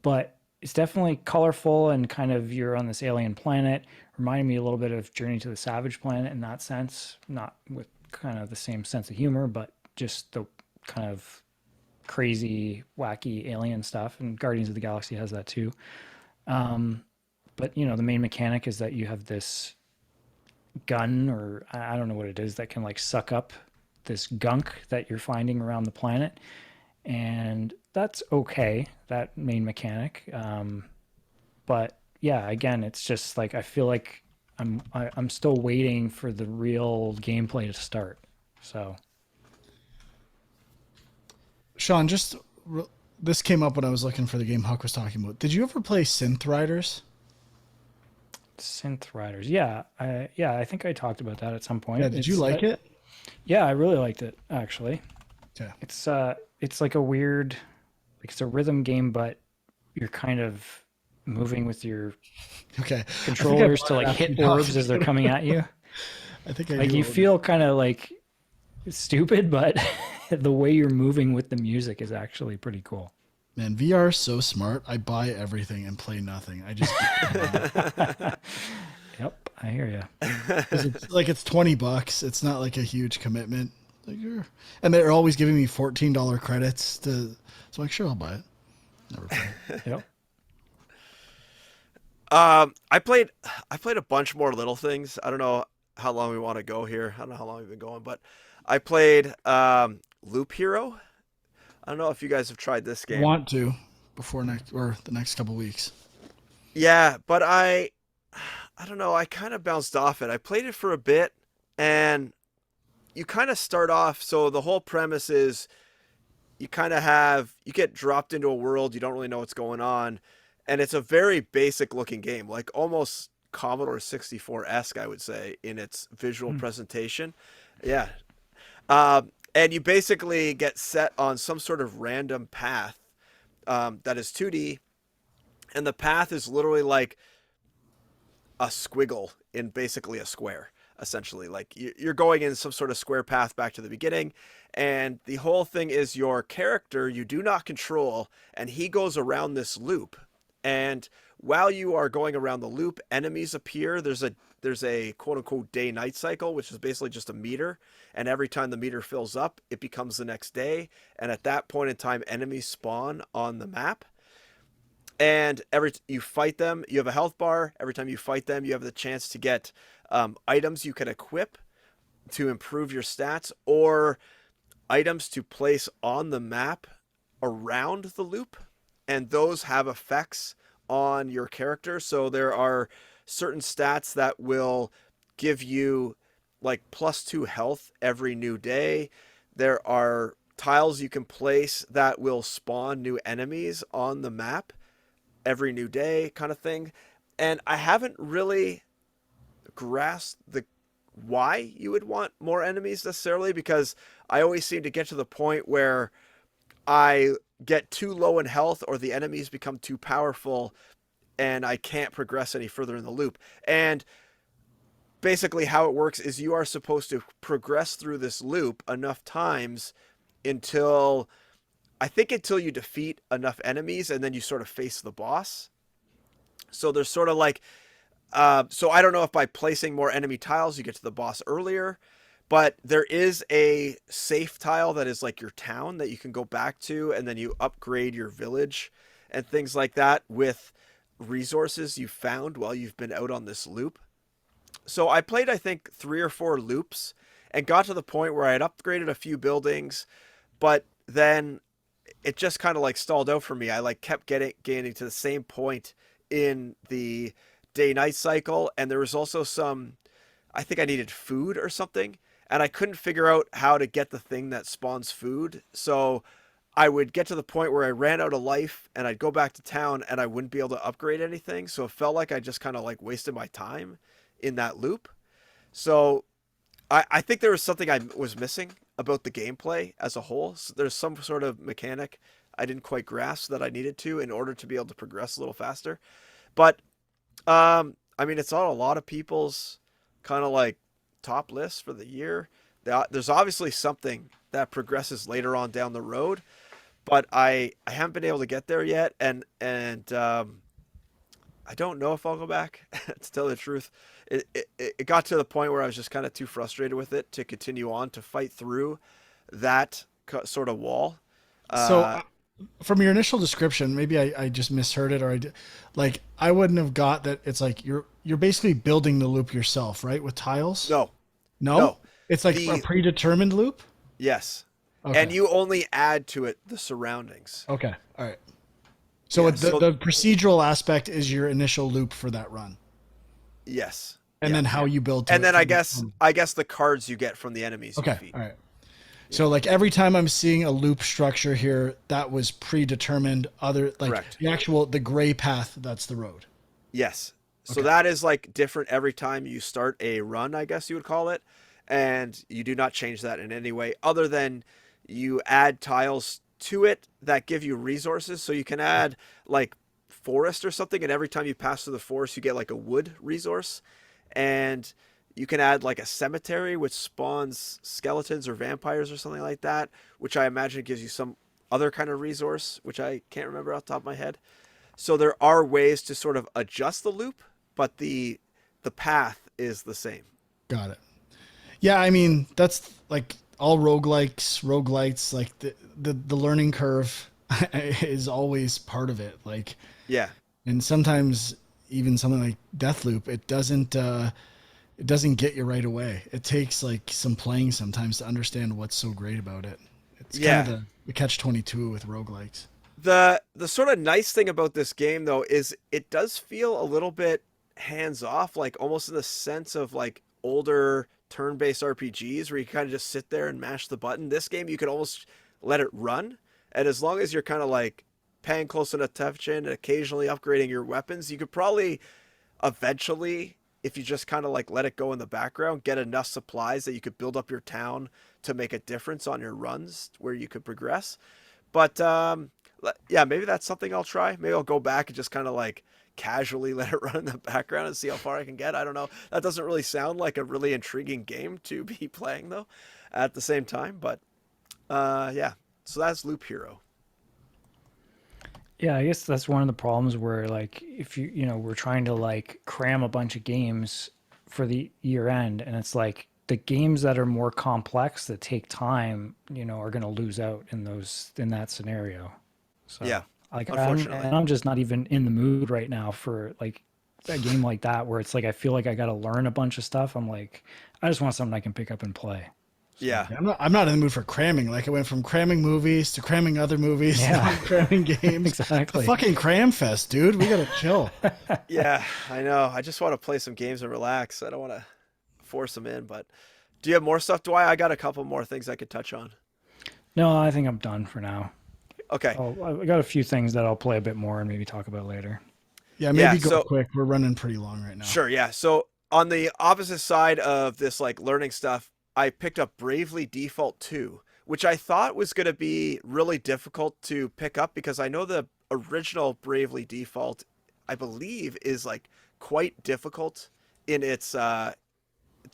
but it's definitely colorful and kind of you're on this alien planet. Reminded me a little bit of Journey to the Savage Planet in that sense, not with kind of the same sense of humor, but just the kind of crazy, wacky alien stuff. And Guardians of the Galaxy has that too. But the main mechanic is that you have this gun, or I don't know what it is, that can like suck up this gunk that you're finding around the planet. And that's okay, that main mechanic. But yeah, again, it's just like, I feel like I'm still waiting for the real gameplay to start. So Sean, this came up when I was looking for the game Huck was talking about. Did you ever play Synth Riders? Synth Riders, yeah, I think I talked about that at some point. Yeah, did you like it? Yeah, I really liked it actually. Okay. It's like a weird, like it's a rhythm game, but you're kind of moving with your controllers to like hit orbs as they're coming at you. I think you feel kind of like stupid, but the way you're moving with the music is actually pretty cool. Man, VR is so smart. I buy everything and play nothing. I just Yep, I hear you. It's like it's $20. It's not like a huge commitment. And they're always giving me $14 credits so I'm like, sure, I'll buy it. Never play. Yep. I played a bunch more little things. I don't know how long we want to go here. I don't know how long we've been going, but I played Loop Hero. I don't know if you guys have tried this game. Want to before the next couple weeks. Yeah, but I don't know. I kind of bounced off it. I played it for a bit, and you kind of start off. So the whole premise is you get dropped into a world, you don't really know what's going on, and it's a very basic looking game, like almost Commodore 64-esque, I would say, in its visual presentation. Yeah. And you basically get set on some sort of random path that is 2D, and the path is literally like a squiggle in basically a square, essentially. Like you're going in some sort of square path back to the beginning, and the whole thing is your character you do not control, and he goes around this loop. And while you are going around the loop, enemies appear. There's a quote unquote day night cycle, which is basically just a meter. And every time the meter fills up, it becomes the next day. And at that point in time, enemies spawn on the map. And you fight them, you have a health bar. Every time you fight them, you have the chance to get items you can equip to improve your stats, or items to place on the map around the loop. And those have effects on your character. So there are certain stats that will give you like +2 health every new day. There are tiles you can place that will spawn new enemies on the map every new day, kind of thing. And I haven't really grasped why you would want more enemies necessarily, because I always seem to get to the point where I get too low in health, or the enemies become too powerful, and I can't progress any further in the loop. And basically how it works is you are supposed to progress through this loop enough times until you defeat enough enemies, and then you sort of face the boss. So there's sort of like, so I don't know if by placing more enemy tiles you get to the boss earlier, but there is a safe tile that is like your town that you can go back to, and then you upgrade your village and things like that with resources you found while you've been out on this loop. So I played, I think, 3 or 4 loops and got to the point where I had upgraded a few buildings, but then it just kind of like stalled out for me. I like kept gaining to the same point in the day-night cycle, and there was also I think I needed food or something, and I couldn't figure out how to get the thing that spawns food. So I would get to the point where I ran out of life, and I'd go back to town, and I wouldn't be able to upgrade anything. So it felt like I just kind of like wasted my time in that loop. So I think there was something I was missing about the gameplay as a whole. So there's some sort of mechanic I didn't quite grasp that I needed to in order to be able to progress a little faster. But I mean, it's on a lot of people's kind of like top list for the year. There's obviously something that progresses later on down the road, but I haven't been able to get there yet, and I don't know if I'll go back. To tell the truth, it got to the point where I was just kind of too frustrated with it to continue on to fight through that sort of wall. From your initial description, maybe I just misheard it, or I wouldn't have got that. It's like you're basically building the loop yourself, right? With tiles. No. It's like a predetermined loop. Yes. Okay. And you only add to it the surroundings. Okay. All right. So the procedural aspect is your initial loop for that run. Yes. And then how you build to and it. Then I guess the cards you get from the enemies you defeat. All right. So like every time I'm seeing a loop structure here, that was predetermined. Correct. The gray path, that's the road. Yes. So that is like different every time you start a run, I guess you would call it. And you do not change that in any way other than you add tiles to it that give you resources. So you can add like forest or something, and every time you pass through the forest, you get like a wood resource. And you can add like a cemetery, which spawns skeletons or vampires or something like that, which I imagine gives you some other kind of resource, which I can't remember off the top of my head. So there are ways to sort of adjust the loop, but the path is the same. Got it. Yeah, I mean, that's like all roguelites, like the learning curve is always part of it. Like, yeah. And sometimes even something like Deathloop, it doesn't get you right away. It takes like some playing sometimes to understand what's so great about it. It's kind of the catch-22 with roguelikes. The sort of nice thing about this game though is it does feel a little bit hands-off, like almost in the sense of like older turn-based RPGs where you kind of just sit there and mash the button. This game you could almost let it run And as long as you're kind of like paying close enough attention and occasionally upgrading your weapons, you could probably eventually, if you just kind of like let it go in the background, get enough supplies that you could build up your town to make a difference on your runs where you could progress. But yeah, maybe that's something I'll try. Maybe I'll go back and just kind of like casually let it run in the background and see how far I can get. I don't know. That doesn't really sound like a really intriguing game to be playing though at the same time. But yeah, so that's Loop Hero. Yeah, I guess that's one of the problems where like if we're trying to like cram a bunch of games for the year end and it's like the games that are more complex that take time, are going to lose out in that scenario. So Yeah, like unfortunately. I'm just not even in the mood right now for like a game like that where it's like I feel like I got to learn a bunch of stuff. I'm like I just want something I can pick up and play. Yeah. Yeah, I'm not in the mood for cramming. Like, I went from cramming movies to cramming other movies to Yeah. cramming games. Exactly. The fucking cram fest, dude. We gotta chill. Yeah, I know. I just want to play some games and relax. I don't want to force them in, but do you have more stuff, Dwight? I got a couple more things I could touch on. No, I think I'm done for now. Okay. I got a few things that I'll play a bit more and maybe talk about later. Yeah, Yeah, maybe go so quick. We're running pretty long right now. sure, yeah. So on the opposite side of this like learning stuff, I picked up Bravely Default 2, which I thought was going to be really difficult to pick up because I know the original Bravely Default, I believe, is like quite difficult in its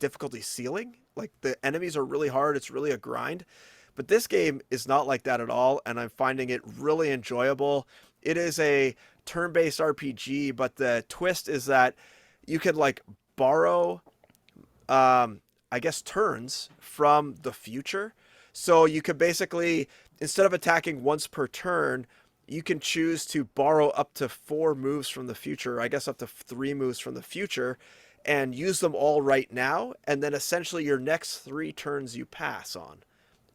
difficulty ceiling. Like the enemies are really hard, it's really a grind. But this game is not like that at all, and I'm finding it really enjoyable. It is a turn-based RPG, but the twist is that you can like borrow I guess turns from the future. So you could basically, instead of attacking once per turn, you can choose to borrow up to 4 moves from the future, I guess up to 3 moves from the future, and use them all right now. And then essentially your next 3 turns you pass on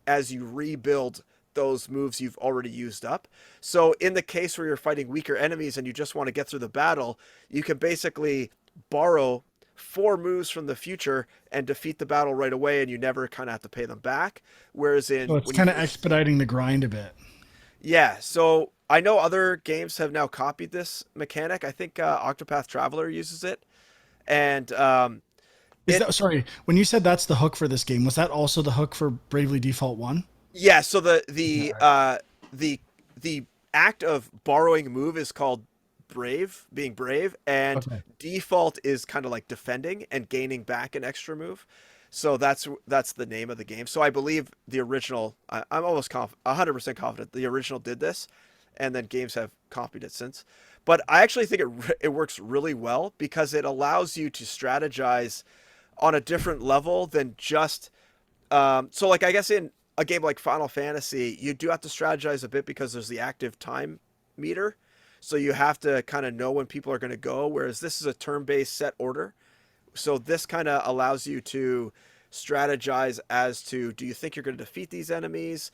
as you rebuild those moves you've already used up. So in the case where you're fighting weaker enemies and you just want to get through the battle, you can basically borrow 4 moves from the future and defeat the battle right away, and you never kind of have to pay them back. Whereas So in it's when you kind of first, expediting the grind a bit. yeah, so I know other games have now copied this mechanic. I think Octopath Traveler uses it, and Is it that sorry? When you said that's the hook for this game, was that also the hook for Bravely Default 1? yeah. So Yeah, right. the act of borrowing a move is called being brave, and Okay. default is kind of like defending and gaining back an extra move. So that's the name of the game. So I believe the original. I'm almost 100% confident the original did this, and then games have copied it since. But I actually think it works really well because it allows you to strategize on a different level than just so like I guess in a game like Final Fantasy, you do have to strategize a bit because there's the active time meter. So you have to kind of know when people are going to go, whereas this is a turn-based set order. So this kind of allows you to strategize as to do you think you're going to defeat these enemies,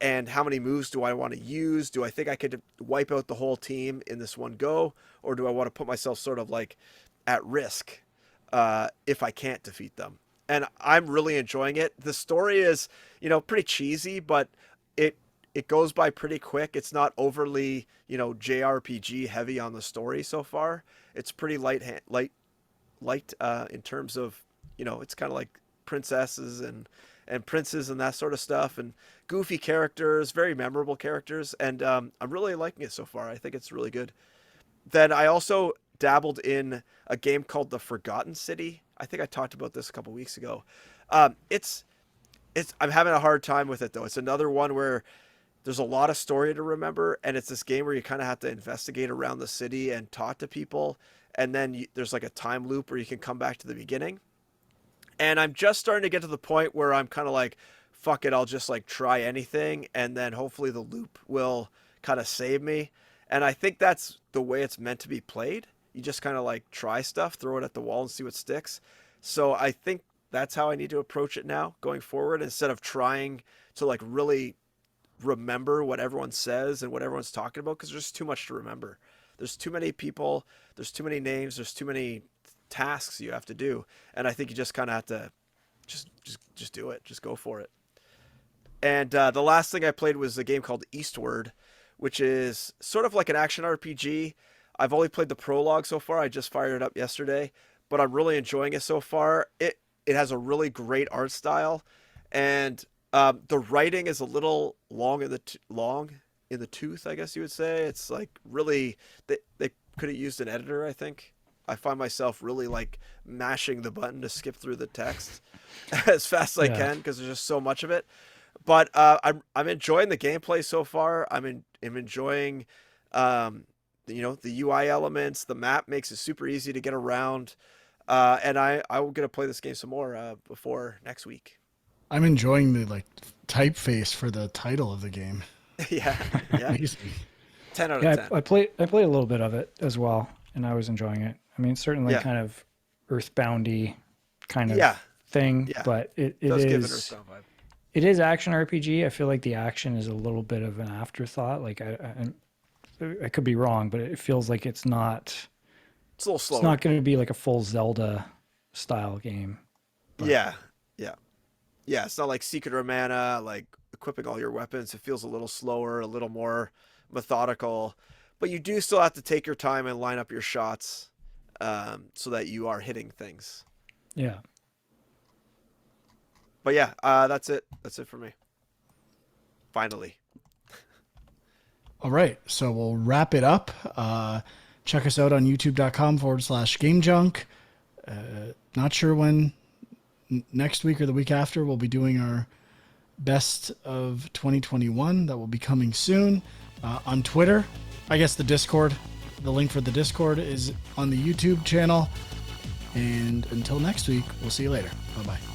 and how many moves do I want to use? Do I think I could wipe out the whole team in this one go, or do I want to put myself sort of like at risk if I can't defeat them? And I'm really enjoying it. The story is, pretty cheesy, but it it goes by pretty quick. It's not overly, JRPG heavy on the story so far. It's pretty light in terms of, it's kind of like princesses and princes and that sort of stuff, and goofy characters, very memorable characters, and I'm really liking it so far. I think it's really good. Then I also dabbled in a game called The Forgotten City. I think I talked about this a couple weeks ago. It's I'm having a hard time with it though. It's another one where there's a lot of story to remember, and it's this game where you kind of have to investigate around the city and talk to people, and then there's like a time loop where you can come back to the beginning. And I'm just starting to get to the point where I'm kind of like, fuck it, I'll just like try anything, and then hopefully the loop will kind of save me. And I think that's the way it's meant to be played. You just kind of like try stuff, throw it at the wall, and see what sticks. So I think that's how I need to approach it now going forward, instead of trying to like really remember what everyone says and what everyone's talking about, because there's too much to remember. There's too many people, there's too many names, there's too many tasks you have to do, and I think you just kind of have to just do it, just go for it. And the last thing I played was a game called Eastward, which is sort of like an action RPG. I've only played the prologue so far. I just fired it up yesterday, but I'm really enjoying it so far. It has a really great art style, and the writing is a little long in the tooth, I guess you would say. It's like really they could have used an editor, I think. I find myself really like mashing the button to skip through the text as fast as I can because there's just so much of it. But I'm enjoying the gameplay so far. I'm enjoying the UI elements. The map makes it super easy to get around. And I'm gonna play this game some more before next week. I'm enjoying the like typeface for the title of the game. Yeah. Amazing. 10 out of 10. I played a little bit of it as well, and I was enjoying it. I mean, certainly kind of Earthboundy kind of thing, but it does give an is Earthbound vibe. It is action RPG. I feel like the action is a little bit of an afterthought. Like I could be wrong, but it feels like it's not. It's a little slower. It's not going to be like a full Zelda style game. But. Yeah. It's not like Secret of Mana, like equipping all your weapons. It feels a little slower, a little more methodical, but you do still have to take your time and line up your shots so that you are hitting things. Yeah. But yeah, that's it. That's it for me. Finally. All right, so we'll wrap it up. Check us out on youtube.com/GameJunk. Not sure when next week or the week after we'll be doing our best of 2021. That will be coming soon. On Twitter, I guess the Discord. The link for the Discord is on the YouTube channel. And until next week, we'll see you later. Bye-bye.